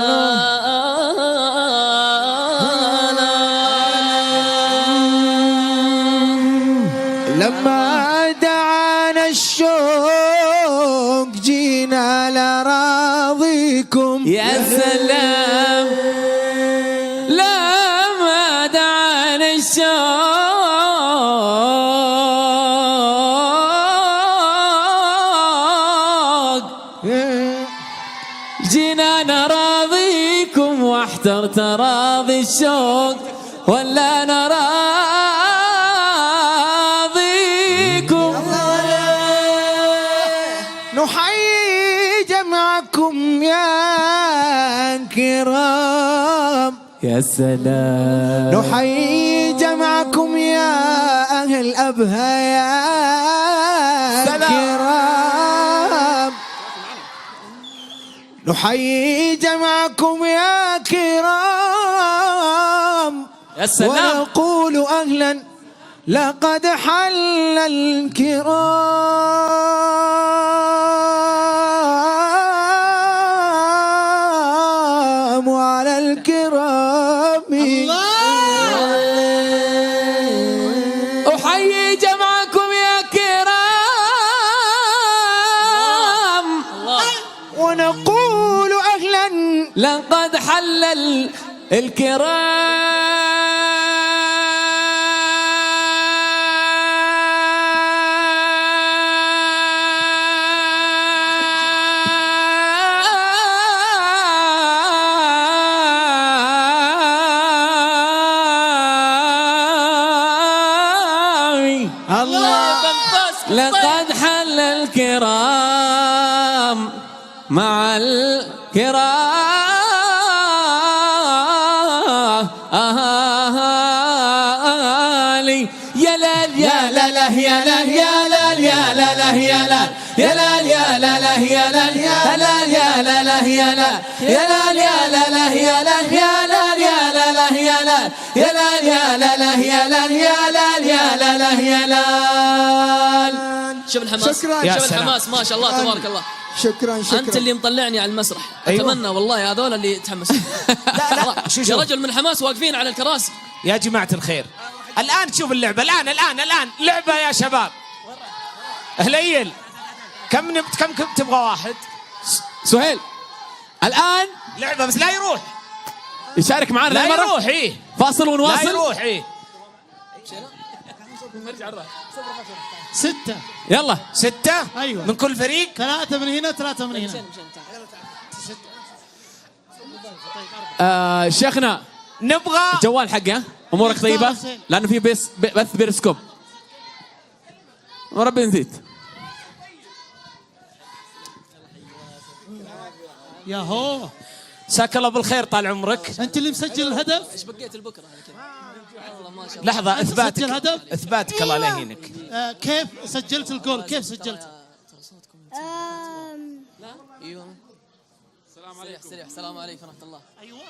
لما دعانا الشوق جينا لراضيكم. يا سلام لما دعانا الشوق جينا نراضيكم، واحتر تراضي الشوق ولا نراضيكم. نحيي جمعكم يا كرام. يا سلام نحيي جمعكم يا أهل أبها يا كرام. نحيي جمعكم يا كرام. يا سلام ونقول أهلا لقد حل الكرام على الكرام. أحيي جمعكم يا كرام، ونقول أهلا لقد حل لقد حل الكرام مع الكرام. أهالي يا لال يا لا لا يا لال يا لال يا لا لا يا لال يا لال يا لا لا يا لال يا لال يا لا لا يا لال يا لال يا لا لا يا لال يا لال يا لا لا يا لال يا لال يا لا لا يا لال يا لال يا لا لا يا لال. شوف الحماس، شكراً. شوف الحماس، ما شاء الله تبارك الله. شكرا شكرا. أنت اللي مطلعني على المسرح. أيوة. أتمنى والله هذول اللي يتحمسوا. لا يا رجل من الحماس واقفين على الكراسي. يا جماعة الخير، الآن شوف اللعبة، الآن لعبة يا شباب. هليل كم تبغى واحد؟ سهيل الآن لعبة بس لا يروح، يشارك معنا لا المرة. يروح. إيه فاصل ونواصل. لا يروح. إيه 6. يلا 6 أيوة. من كل فريق. 3 من هنا 3 من هنا. شيخنا نبغى الجوال حقه امورك طيبه لانه في بث بيرسكوب. وربي نسيت. يا هو ساك الله بالخير طال عمرك. أنت اللي مسجل الهدف. إيش بقيت لبكرة أنا كذا؟ والله ما شاء الله. لحظة، أنت مسجل هدف؟ إثباتك الله لا يهينك. كيف سجلت الجول؟ كيف سجلت؟ لا ايوه. السلام عليكم. سريع السلام عليكم ورحمة الله. أيوة.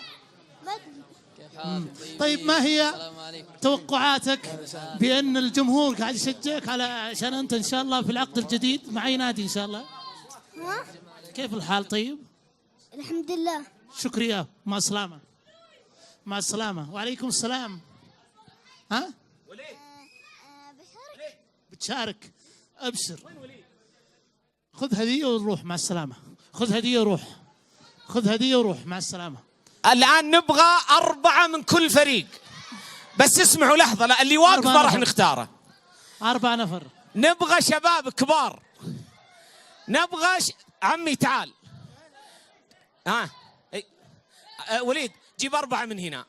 كيف حالك؟ طيب ما هي السلام عليكم. توقعاتك بأن الجمهور قاعد يشجعك عشان أنت إن شاء الله في العقد الجديد مع أي نادي إن شاء الله؟ كيف الحال طيب؟ الحمد لله. شكرا، مع السلامة. مع السلامة. وعليكم السلام. ها؟ بتشارك؟ أبشر. خذ هدية ونروح مع السلامة. خذ هدية وروح. خذ هدية وروح مع السلامة. الآن نبغى 4 من كل فريق، بس اسمعوا لحظة، لا اللي واقف ما راح نختاره. 4 نفر. نبغى شباب كبار. نبغى عمي تعال. وليد جيب 4 من هنا.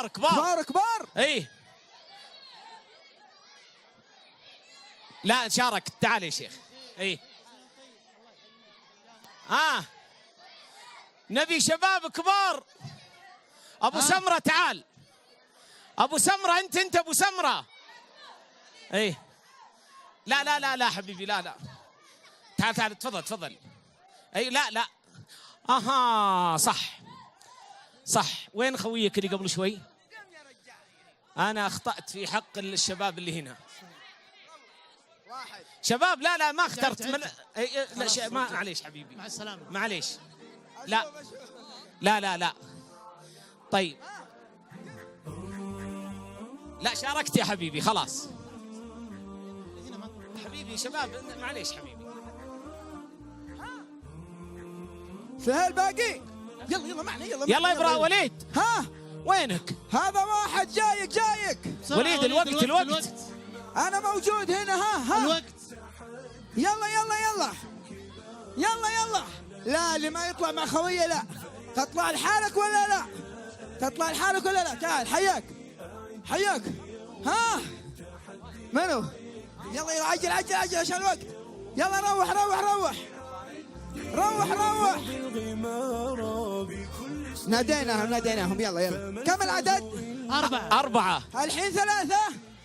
كبار. اي لا شارك، تعال يا شيخ. اي نبي شباب كبار. ابو سمرة تعال. ابو سمرة انت ابو سمرة. اي لا حبيبي لا تعال تفضل. اي لا اها صح. وين خويك اللي قبل شوي؟ انا اخطأت في حق الشباب اللي هنا. شباب لا ما اخترت لا معليش حبيبي، مع السلامة. معليش. لا طيب لا شاركت يا حبيبي خلاص. حبيبي شباب معليش حبيبي. سهل باقي. يلا معنا يلا ابرا وليد. ها وينك؟ هذا واحد جايك. وليد الوقت. انا موجود هنا. ها الوقت. يلا لا اللي ما يطلع مع خويه لا. تطلع لحالك ولا لا؟ تعال حياك. ها منو؟ يلا عجل عشان الوقت. يلا روح. ناديناهم يلا. كم العدد؟ 4. الحين 3.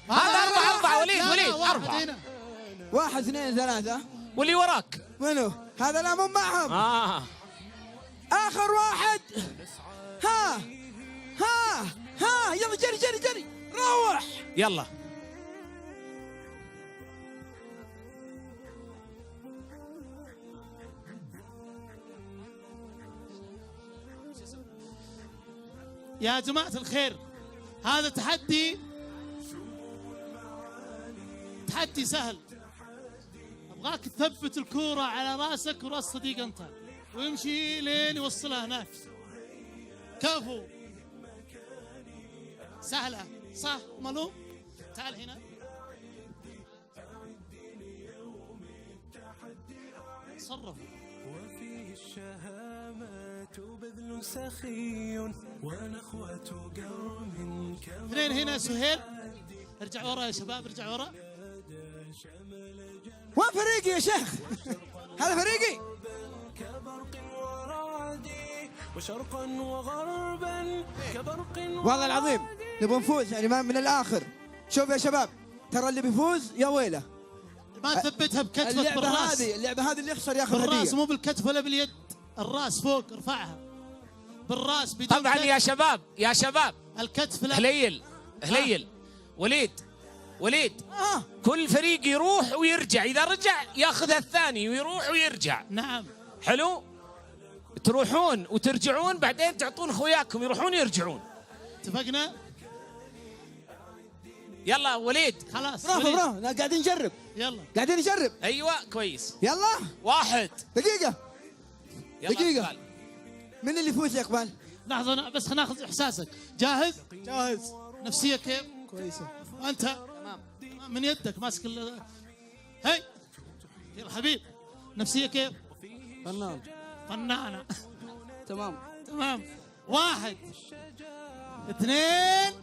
هذا 4 وليد 4. 1 2 3. واللي وراك منو؟ هذا لا مو معهم. آخر واحد. ها يلا جري روح. يلا يا جماعة الخير، هذا تحدي سهل. أبغاك تثبت الكورة على راسك وراس صديق أنت ويمشي لين يوصلها هناك. كفو. سهلة صح مالو؟ تعال هنا. تصرفوا. وفيه الشهامات بذل سخي ونخوة قوم 2 هنا. سهيل ارجع ورا يا شباب، ارجع ورا. وين فريقي يا شيخ؟ هذا فريقي. وشرقا وغربا كبرق والله العظيم نبغى نفوز يعني ما من الاخر. شوف يا شباب ترى اللي بيفوز يا ويله. ما تثبتها بكتفك بالراس. اللعبه هذه اللي يخسر ياخذ هديه. بالراس مو بالكتف ولا باليد. الراس فوق ارفعها بالراس بدون طبعا كتف. يا شباب الكتف لا. هليل وليد كل فريق يروح ويرجع، إذا رجع ياخذها الثاني ويروح ويرجع. نعم حلو، تروحون وترجعون بعدين تعطون خوياكم يروحون ويرجعون. اتفقنا؟ يلا وليد. خلاص برافو قاعدين نجرب. يلا قاعدين نجرب. ايوه كويس. يلا 1 دقيقة يلا دقيقة. أقبال. من اللي يفوز يا اقبال؟ لحظة بس خلينا ناخذ احساسك. جاهز؟ نفسية كيف؟ كويسة. انت؟ تمام. من يدك ماسك هي يلا حبيب. نفسية كيف؟ فنانة. تمام. 1 2.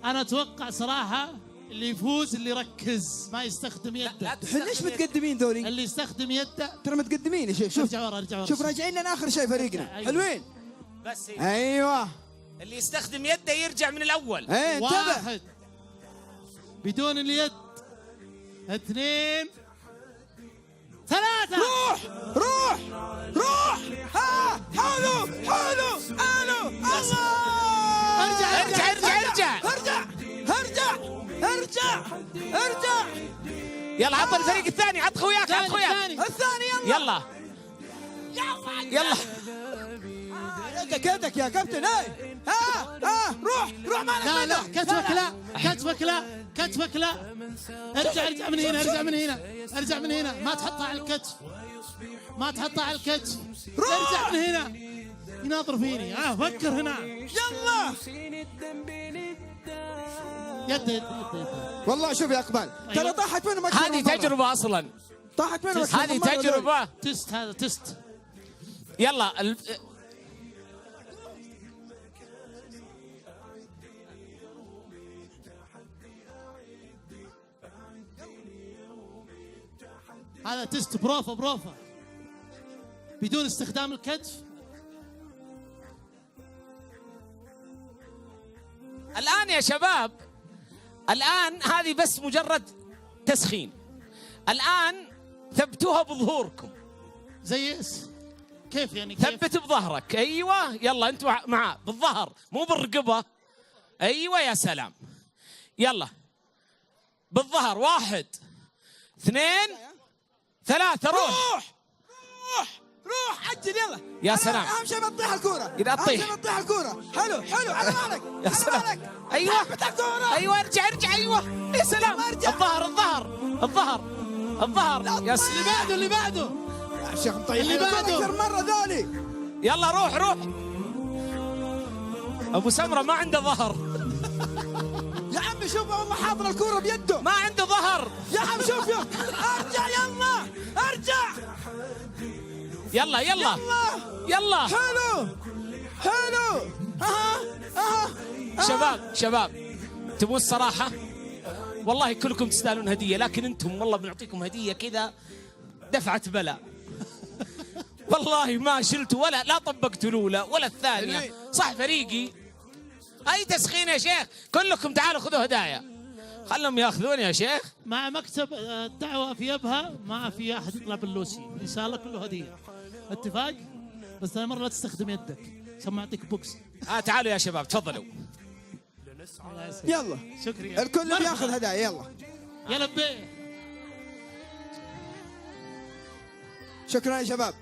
انا اتوقع صراحة اللي يفوز اللي يركز ما يستخدم يده. احنا ليش متقدمين ذولي؟ اللي يستخدم يده ترى متقدمين يا شيخ. شوف ارجع ورا شوف راجعين لنا اخر شيء فريقنا. أيوة. حلوين. بس ايوه اللي يستخدم يده يرجع من الاول. ايه انتبه. 1 بدون اليد. 2 3. روح ها حلو الله. ارجع. يلا عط الفريق الثاني، عط خوياك. الثاني يلا يدك يا كابتن. روح ما لا كتفك لا. ارجع من هنا ما تحطها على الكتف. ارجع من هنا. يناظر فيني. فكر هنا. يلا يد. والله شوف يا اقبال ترى طاحت منهم. هذه تجربة أصلا. طاحت منهم. هذه تجربة. تست. هذا تست. يلا هذا تست بروفا بدون استخدام الكتف. الآن يا شباب، الآن هذه بس مجرد تسخين. الآن ثبتوها بظهوركم. زي كيف يعني؟ كيف؟ ثبت بظهرك. ايوه يلا انتوا معاه بالظهر مو بالرقبه. ايوه يا سلام. يلا بالظهر. 1 2 3 روح عجل يلا يا سلام. اهم شيء ما تطيح الكوره. اذا تطيح حلو على بالك. يا سلام. ايوه ارجع. ايوه يا سلام. الظهر يا سلام. اللي بعده يا شيخ مطيح اللي بعده. اكثر مره ذولي. يلا روح ابو سمره ما عنده ظهر. يا عمي شوف والله حاضر الكوره بيده ما عنده ظهر. يا عم شوف ارجع. يلا حلو. شباب تبون الصراحة؟ والله كلكم تستاهلون هدية، لكن انتم والله بنعطيكم هدية كذا دفعة بلاء. والله ما شلتوا ولا لا طبقتوا الأولى ولا الثانية. صح فريقي أي تسخين يا شيخ. كلكم تعالوا خذوا هدايا. خلهم ياخذون يا شيخ. مع مكتب الدعوة في أبها ما في أحد يطلع باللوسي. إن شاء الله كله هدية. اتفاق؟ بس ثاني مرة لا تستخدم يدك عشان ما أعطيك بوكس. تعالوا يا شباب تفضلوا. يلا شكرا. الكل بياخذ هدايا. يلا بيه. شكرا يا شباب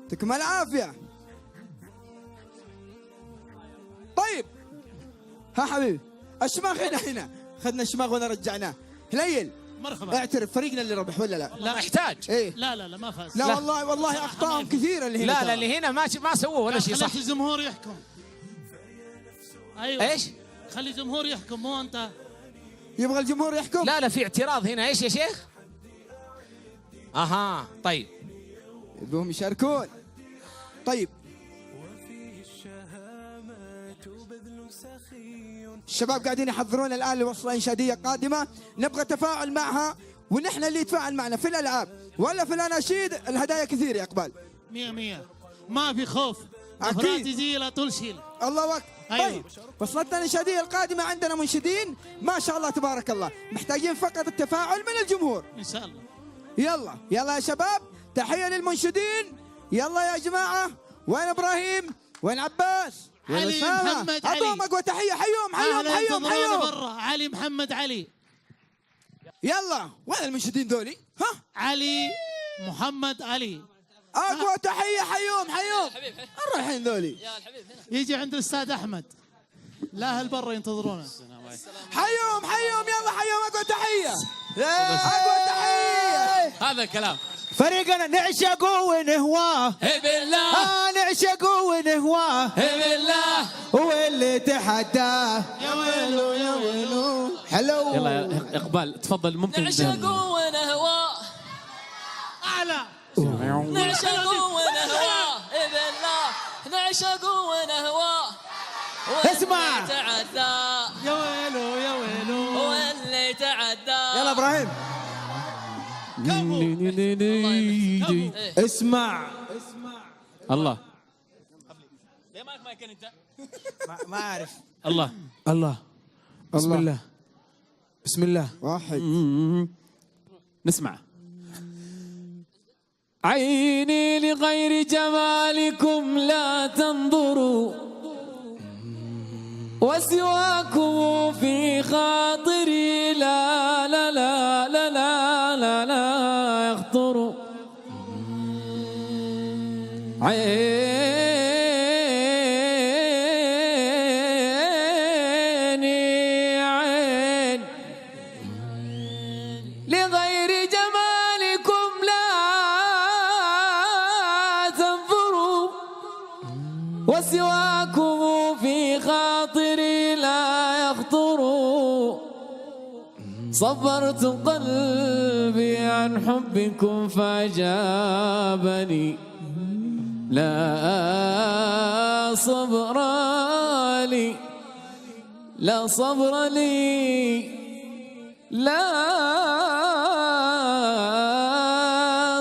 يعطيكم العافية. طيب ها حبيبي الشماغ هنا خذنا الشماغ وانا رجعناه. هليل مرحبا. اعترف فريقنا اللي ربح ولا لا؟ لا يحتاج. ايه لا ما فاز. لا والله اخطاء كثيره اللي هنا. لا اللي هنا ما سووا ولا شيء صح. خلي الجمهور يحكم. ايوه ايش؟ خلي الجمهور يحكم مو انت. يبغى الجمهور يحكم؟ لا في اعتراض هنا. ايش يا شيخ؟ اها طيب يبغون يشاركون. طيب الشباب قاعدين يحضرون الآن لوصلة إنشادية قادمة نبغى تفاعل معها، ونحن اللي يتفاعل معنا في الألعاب ولا في الأناشيد. الهدايا كثير يا إقبال. 100 100 ما في خوف. أكيد. افراد يزيل طول شيل. الله اكبر. أيوة. طيب وصلتنا النشادية القادمة، عندنا منشدين ما شاء الله تبارك الله، محتاجين فقط التفاعل من الجمهور. ان شاء الله. يلا يلا يا شباب، تحية للمنشدين. يلا يا جماعة، وين ابراهيم؟ وين عباس؟ وين علي أسامة؟ محمد علي. اعطوهم اقوى تحية، حيهم حيهم أهلا حيهم انتظرونا حيهم. برا. علي محمد علي. يلا وين المنشدين ذولي؟ ها؟ علي محمد علي. اقوى تحية، حيهم حيهم. وين رايحين ذولي؟ يجي عند الاستاذ احمد. لا اهل برا ينتظرونا. حيهم حيهم، يلا حيهم، اقوى تحية. اقوى تحية. هذا الكلام. فريقنا نعشقه ونهواه بالله نعشقه ونهواه بالله. واللي تحداه يا ويلو يا ويلو. حلو. يلا يا اقبال تفضل. ممكن نعشق ونهوى اعلى. نعشق ونهوى بالله نعشق ونهوى اسمع. واللي تعدى يا ويلو يا ويلو. واللي تعدى. يلا ابراهيم. اسمع. الله. ما اعرف. الله الله. بسم الله. بسم الله. واحد. نسمع. عيني لغير جمالكم لا تنظروا، وسواكم في خاطري لا لا لا لا لا لا, لا يخطر. عيني عين لغير جمالكم لا تنظروا، وسواكم في خاطري لا يخطر. صبرت قلبي عن حبكم فأجابني، لا صبر لي لا صبر لي لا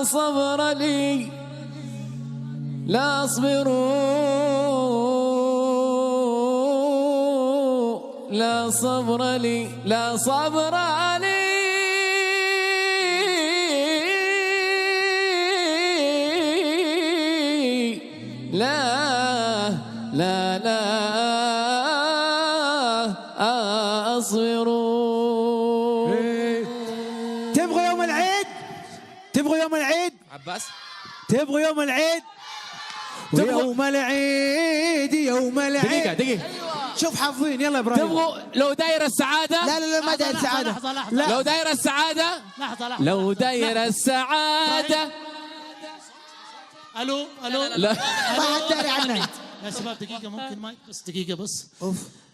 صبر لي لا أصبر لا صبر لي لا صبر لي لا لا لا أصبر. تبغوا يوم العيد؟ تبغوا يوم العيد؟ عباس تبغوا يوم العيد؟ يوم العيد يوم العيد. دقيقة شوف حافظين. يلا ابراهيم. تبغوا لو داير السعادة؟ لا ما داير السعادة. لحظة. لو داير السعادة؟ لحظة. لو داير السعادة. الو لا ما حد داري عنها. يا شباب دقيقة ممكن مايك بس دقيقة بس.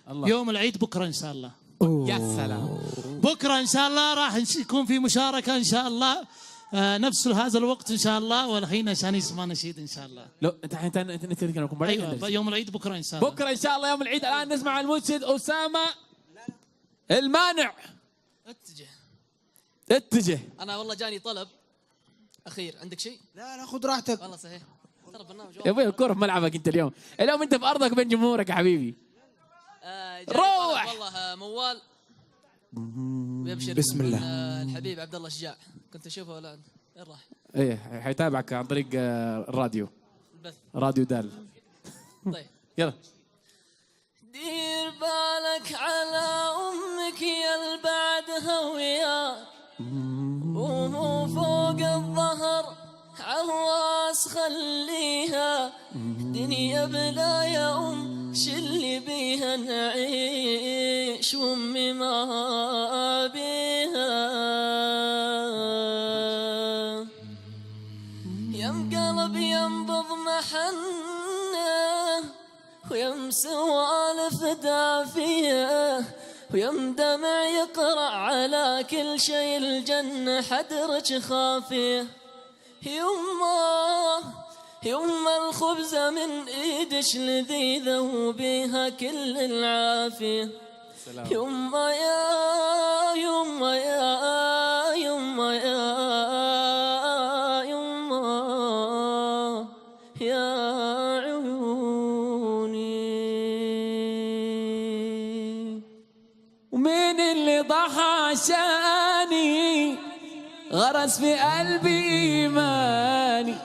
الله. يوم العيد بكرة إن شاء الله. يا سلام. بكرة إن شاء الله راح يكون في مشاركة إن شاء الله نفس هذا الوقت إن شاء الله، والحين عشان يسمع نشيد إن شاء الله. لو انت لكم أيوة يوم العيد بكرة إن شاء الله. بكرة إن شاء الله يوم العيد. الآن نسمع المنشد أسامة المانع. اتجه. انا والله جاني طلب اخير. عندك شيء؟ لا خذ راحتك. والله صحيح ترى برنامج يا ابوي الكورة في ملعبك انت اليوم انت في ارضك بين جمهورك يا حبيبي. روح. والله موال ويبشر. بسم الله. الحبيب عبد الله شجاع كنت اشوفه ولا وين راح؟ ايه حيتابعك عن طريق الراديو. البث. راديو دال. طيب يلا. دير بالك على امك يا البعدها وياك، ومو فوق الظهر عواس خليها، دنيا بلا يا ام شلي بيها نعيش، وامي ما بيها. يم قلب ينبض محنه، ويم سوالف دافيه، ويم دمع يقرع على كل شي الجنة حدرج خافيه. يما الخبزة من ايدش لذيذة وبيها كل العافية. يما يا يما يا يما يا يما عيوني. ومين اللي ضحى عشاني غرس في قلبي إيماني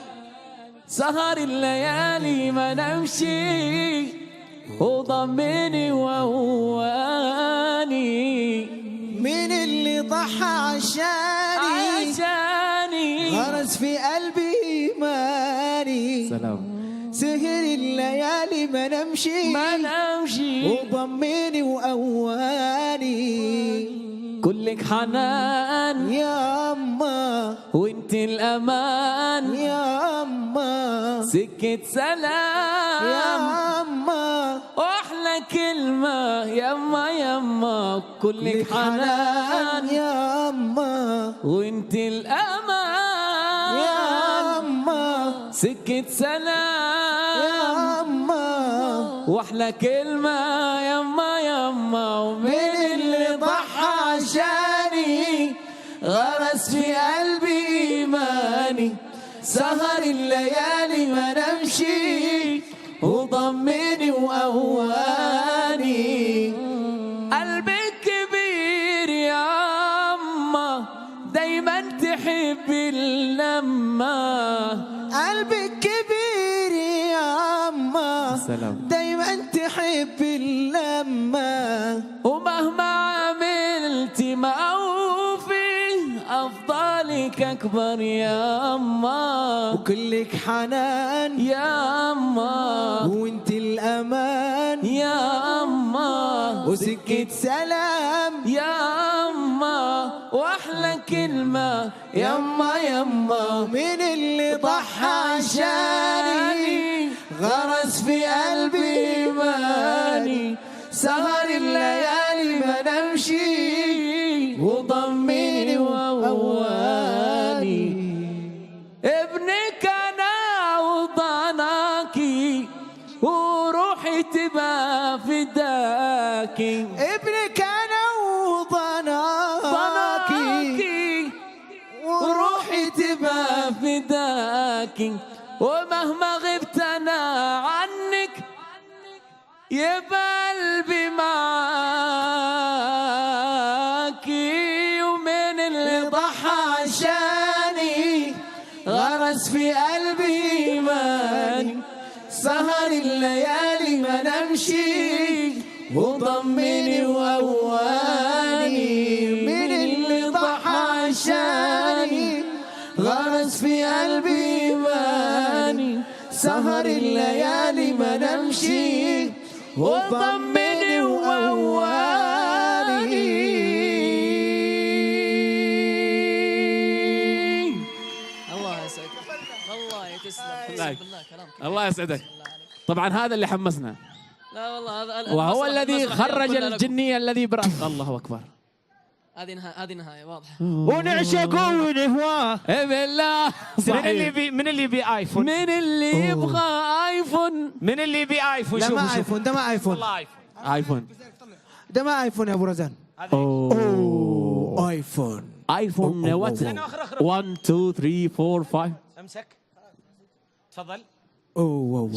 سهر الليالي ما نمشي وضمني وهواني. مين اللي ضحى عشاني غرس في قلبي إيماني سلام سهر الليالي ما نمشي وضمني وأواني. كلك حنان يا أما وانت الأمان يا أما سكة سلام يا أما واحلى كلمة يما يما كلك حنان يا أما وانت الامان يا أما سكة سلام يا أما واحلى كلمة يما يما. ومين اللي ضحى عشاني غرس في قلبي إيماني سهر الليالي ما نمشي وضمني وأواني. قلبك كبير يا أما دايما تحب اللمة. قلبك كبير يا أما سلام دايما تحب اللمة. ومهما عملت ما أوفي أفضلك أكبر يا أما. وكلك حنان يا أما وانت الأمان يا أما وسكة سلام يا أما وأحلى كلمة يما يما. مين اللي ضحى عشاني غرس في قلبي إيماني سهر الليالي ما نمشي وضمني وأواني. ابنك أنا وضناكي وروحي تبقى فداكي. ابنك أنا وضناكي وروحي تبقى فداكي. ومهما غبت أنا عنك يبقى قلبي معاكي. ومن اللي ضحى عشاني غرس في قلبي إيماني سهر الليالي ما نمشي وضمني وأواني. من اللي ضحى عشاني غرس في قلبي إيماني سهر الليالي ما نمشي وضمني وأواني. الله يسعدك والله تسلم بالله كلامك. الله يسعدك. طبعا هذا اللي حمسنا لا والله هذا وهو الذي خرج الجني الذي برأس. الله أكبر. هذه نهاية واضحة. ونعشقه ونهواه. اي بالله من اللي يبي ايفون؟ من اللي يبغى ايفون؟ من اللي يبي ايفون؟ لا ما ايفون ده ما ايفون والله ايفون. ايفون ده ما ايفون يا ابو رزان. اوه ايفون ايفون وات 1 2 3 4 5. امسك تفضل.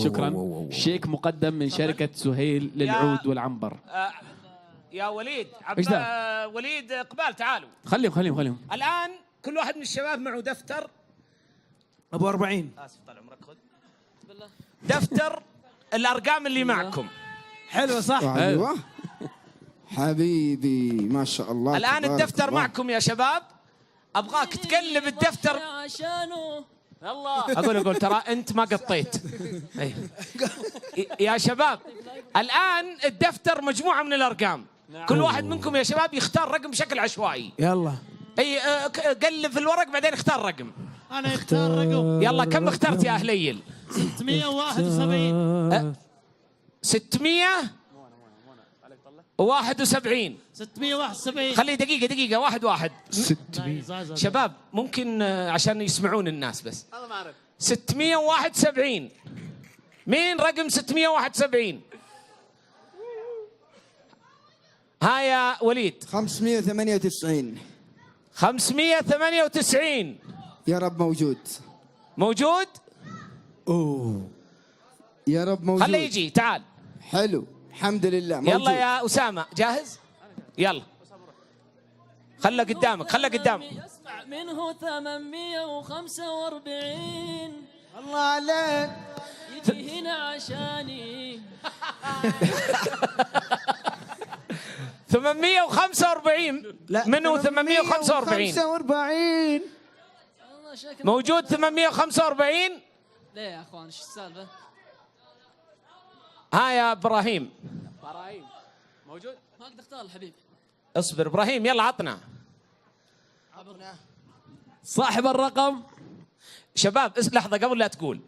شكرا. شيك مقدم من شركة سهيل للعود والعنبر. يا وليد وليد اقبال تعالوا. خليهم الان كل واحد من الشباب معه دفتر ابو 40. اسف طال عمرك خذ دفتر الارقام اللي معكم. حلوه صح. ايوه حبيبي ما شاء الله. الان الدفتر معكم يا شباب. ابغاك تقلب الدفتر عشانه الله. اقول ترى انت ما قطيت. يا شباب الان الدفتر مجموعه من الارقام. كل واحد منكم يا شباب يختار رقم بشكل عشوائي. يلا قلب في الورق بعدين اختار رقم. انا اختار رقم. يلا كم اخترت يا هليل؟ 671. 671. 671. خلي دقيقة واحد. 600 شباب ممكن عشان يسمعون الناس بس. الله ما اعرف. 671. مين رقم 671؟ ها يا وليد. 598. 598. يا رب موجود. موجود؟ يا رب موجود. خليه يجي تعال. حلو الحمد لله موجود. يلا يا أسامة جاهز؟ يلا خله قدامك خله قدامك. اسمع منه 845 الله عليك. يجي هنا عشاني 845 منه 845 والله شكله موجود 845. ليه يا اخوان ايش السالفه؟ ها يا ابراهيم موجود؟ ما اقدر اختار الحبيب. اصبر ابراهيم يلا عطنا صاحب الرقم. شباب لحظة قبل لا تقول.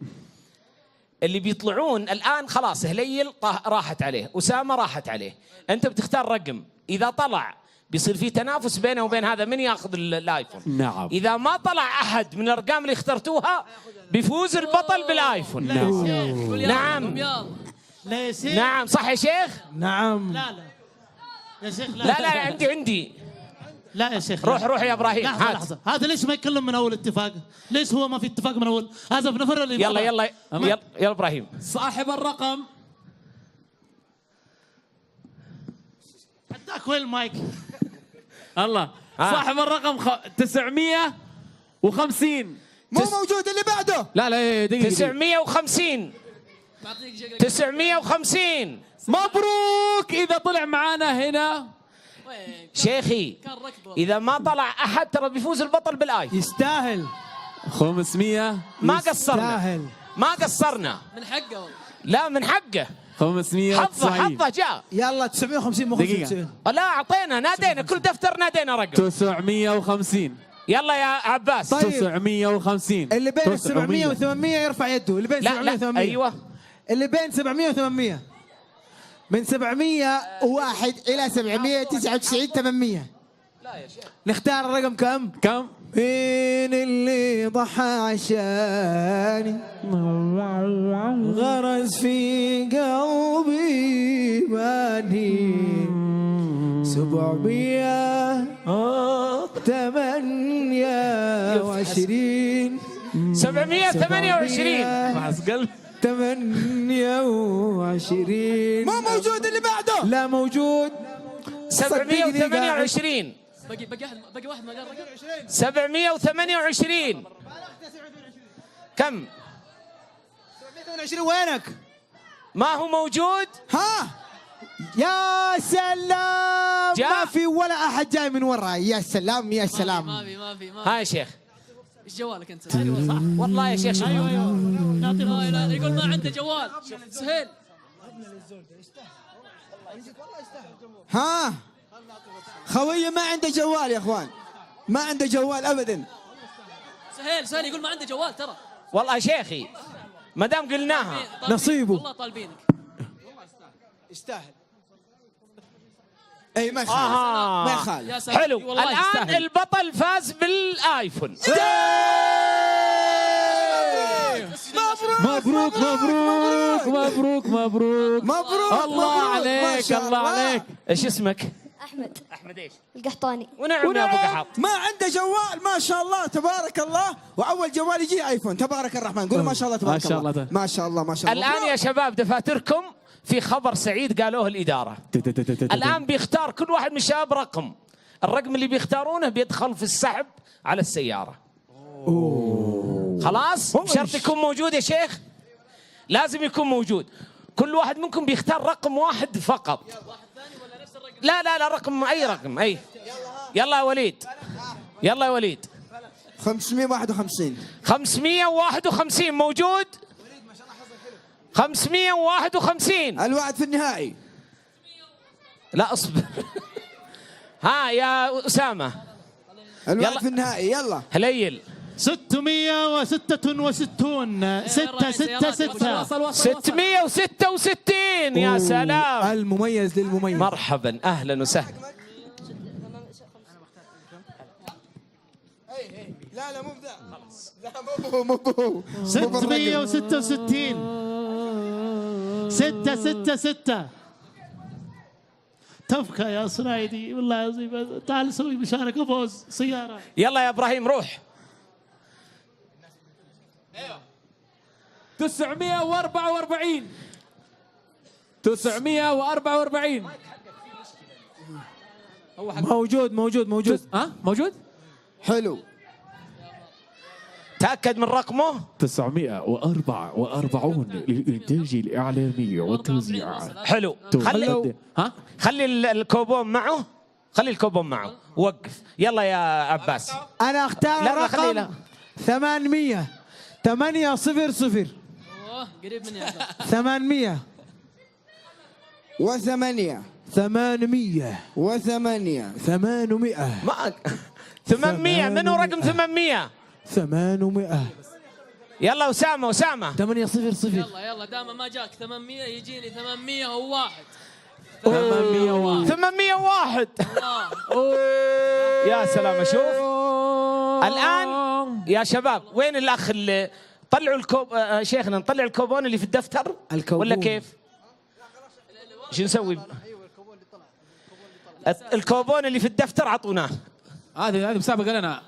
اللي بيطلعون الآن خلاص هليل راحت عليه، أسامة راحت عليه، أنت بتختار رقم. إذا طلع بيصير في تنافس بينه وبين هذا من ياخذ الايفون. نعم. إذا ما طلع أحد من الأرقام اللي اخترتوها بيفوز البطل بالايفون. نعم لا يا شيخ. نعم صح يا شيخ. نعم. لا يا شيخ لا عندي لا يا شيخ. روح يا ابراهيم. لحظة. هذا ليش ما يتكلم من اول اتفاق؟ ليش هو ما في اتفاق من اول؟ هذا بنفر اللي يلا ابراهيم. صاحب الرقم. حداك وين المايك؟ الله. صاحب الرقم 950. مو موجود اللي بعده. لا دقيقة 950 950. مبروك إذا طلع معانا هنا شيخي. إذا ما طلع أحد ترى بيفوز البطل بالايفون. يستاهل 500. ما قصرنا يستاهل. ما قصرنا. من حقه لا من حقه. 590. حظه جاء. يلا 950 مو 95. لا أعطينا نادينا كل دفتر نادينا رقم. 950. يلا يا عباس. طيب. 950. اللي بين 700 و 800 يرفع يده. اللي بين 700 و 800. أيوة. اللي بين 700 و 800. من 701 إلى 799 800. نختار الرقم كم؟ مين اللي ضحى عشاني غرس في قلبي ماني 728 728 28 مو موجود اللي بعده. لا موجود 728 باقي واحد ما قال رقم 728 كم؟ 728 وينك؟ ما هو موجود. ها يا سلام ما في ولا احد جاي من ورا. يا سلام يا سلام. ما في ها يا شيخ ايش جوالك انت؟ صح والله يا شيخ. ايوه لا يقول ما عنده جوال. سهيل ها خويه ما عنده جوال يا اخوان. ما عنده جوال ابدا. سهيل يقول ما عنده جوال ترى. والله يا شيخي ما دام قلناها نصيبه. والله طالبينك. يستاهل. اي ما يخالف ما يخالف. حلو. الآن البطل فاز بالايفون. مبروك مبروك مبروك مبروك مبروك. الله عليك الله عليك. ايش اسمك؟ أحمد ايش؟ القحطاني. ونعم يا ابو قحط. ما عنده جوال ما شاء الله تبارك الله. واول جوال يجي ايفون تبارك الرحمن. قولوا ما شاء الله تبارك الله. ما شاء الله ما شاء الله. الآن يا شباب دفاتركم في خبر سعيد قالوه الإدارة. الآن بيختار كل واحد من الشباب رقم. الرقم اللي بيختارونه بيدخل في السحب على السيارة. خلاص بشرط يكون موجود يا شيخ. لازم يكون موجود. كل واحد منكم بيختار رقم واحد فقط. لا رقم أي رقم أي. يلا يا وليد. يلا يا وليد. 551 551 موجود. 551 الوعد في النهائي. لا اصبر. ها يا أسامة الوعد في النهائي. يلا هليل. 666 666 يا سلام. المميز للمميز. مرحبا أهلا وسهلا. لا مو بذا. لا مو 666 666 تفكى يا صنايدي والله العظيم. تعال سوي مشاركة فوز سيارة. يلا يا إبراهيم روح. 944. 944. موجود موجود موجود. موجود. حلو. تأكد من رقمه. 944 للإنتاج الإعلامي والتوزيع. حلو. خلي الكوبون معه. خلي الكوبون معه. وقف. يلا يا عباس. أنا أختار رقم 800. 800. قريب مني 800. 800. 800. 800. ما 800. منو رقم 800؟ 800. يلا أسامة. 800. يلا دام ما جاك 800 يجيني 801. 801. يا سلام. أشوف الآن يا شباب وين الأخ اللي طلعوا شيخنا نطلع الكوبون اللي في الدفتر ولا كيف؟ شو نسوي؟ الكوبون اللي في الدفتر عطوناه. هذه مسابقة لنا.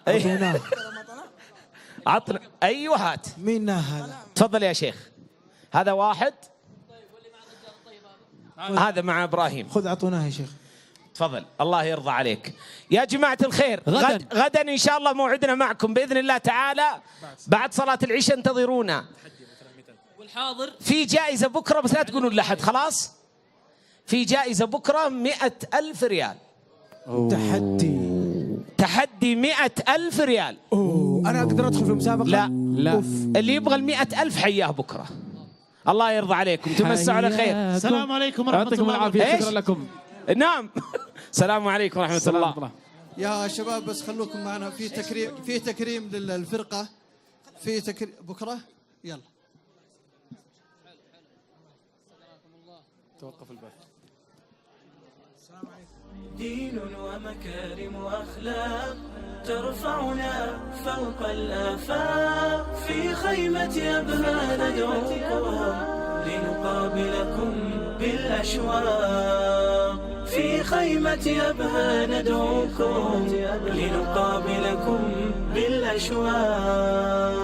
عطنا. أيوه هات. مين هذا؟ تفضل يا شيخ. هذا واحد. هذا مع إبراهيم. خذ عطوناه يا شيخ. تفضل. الله يرضى عليك يا جماعة الخير. غدا إن شاء الله موعدنا معكم بإذن الله تعالى بعد صلاة العشاء. انتظرونا. والحاضر في جائزة بكرة بس لا تقولوا لأحد. خلاص في جائزة بكرة 100,000 ريال. تحدي 100,000 ريال. أنا أقدر أدخل في المسابقة؟ لا. اللي يبغى 100,000 حياه بكرة. الله يرضى عليكم. تمسوا على خير. السلام عليكم ورحمة الله. يعطيكم العافية. شكرا لكم. نعم. السلام عليكم ورحمة الله. يا شباب بس خلوكم معنا في تكريم للفرقة. في تكريم بكرة. يلا توقف البث. دين ومكارم وأخلاق ترفعنا فوق الآفاق. في خيمة أبها ندعوكم لنقابلكم بالأشواق. في خيمة أبها ندعوكم لنقابلكم بالأشواق.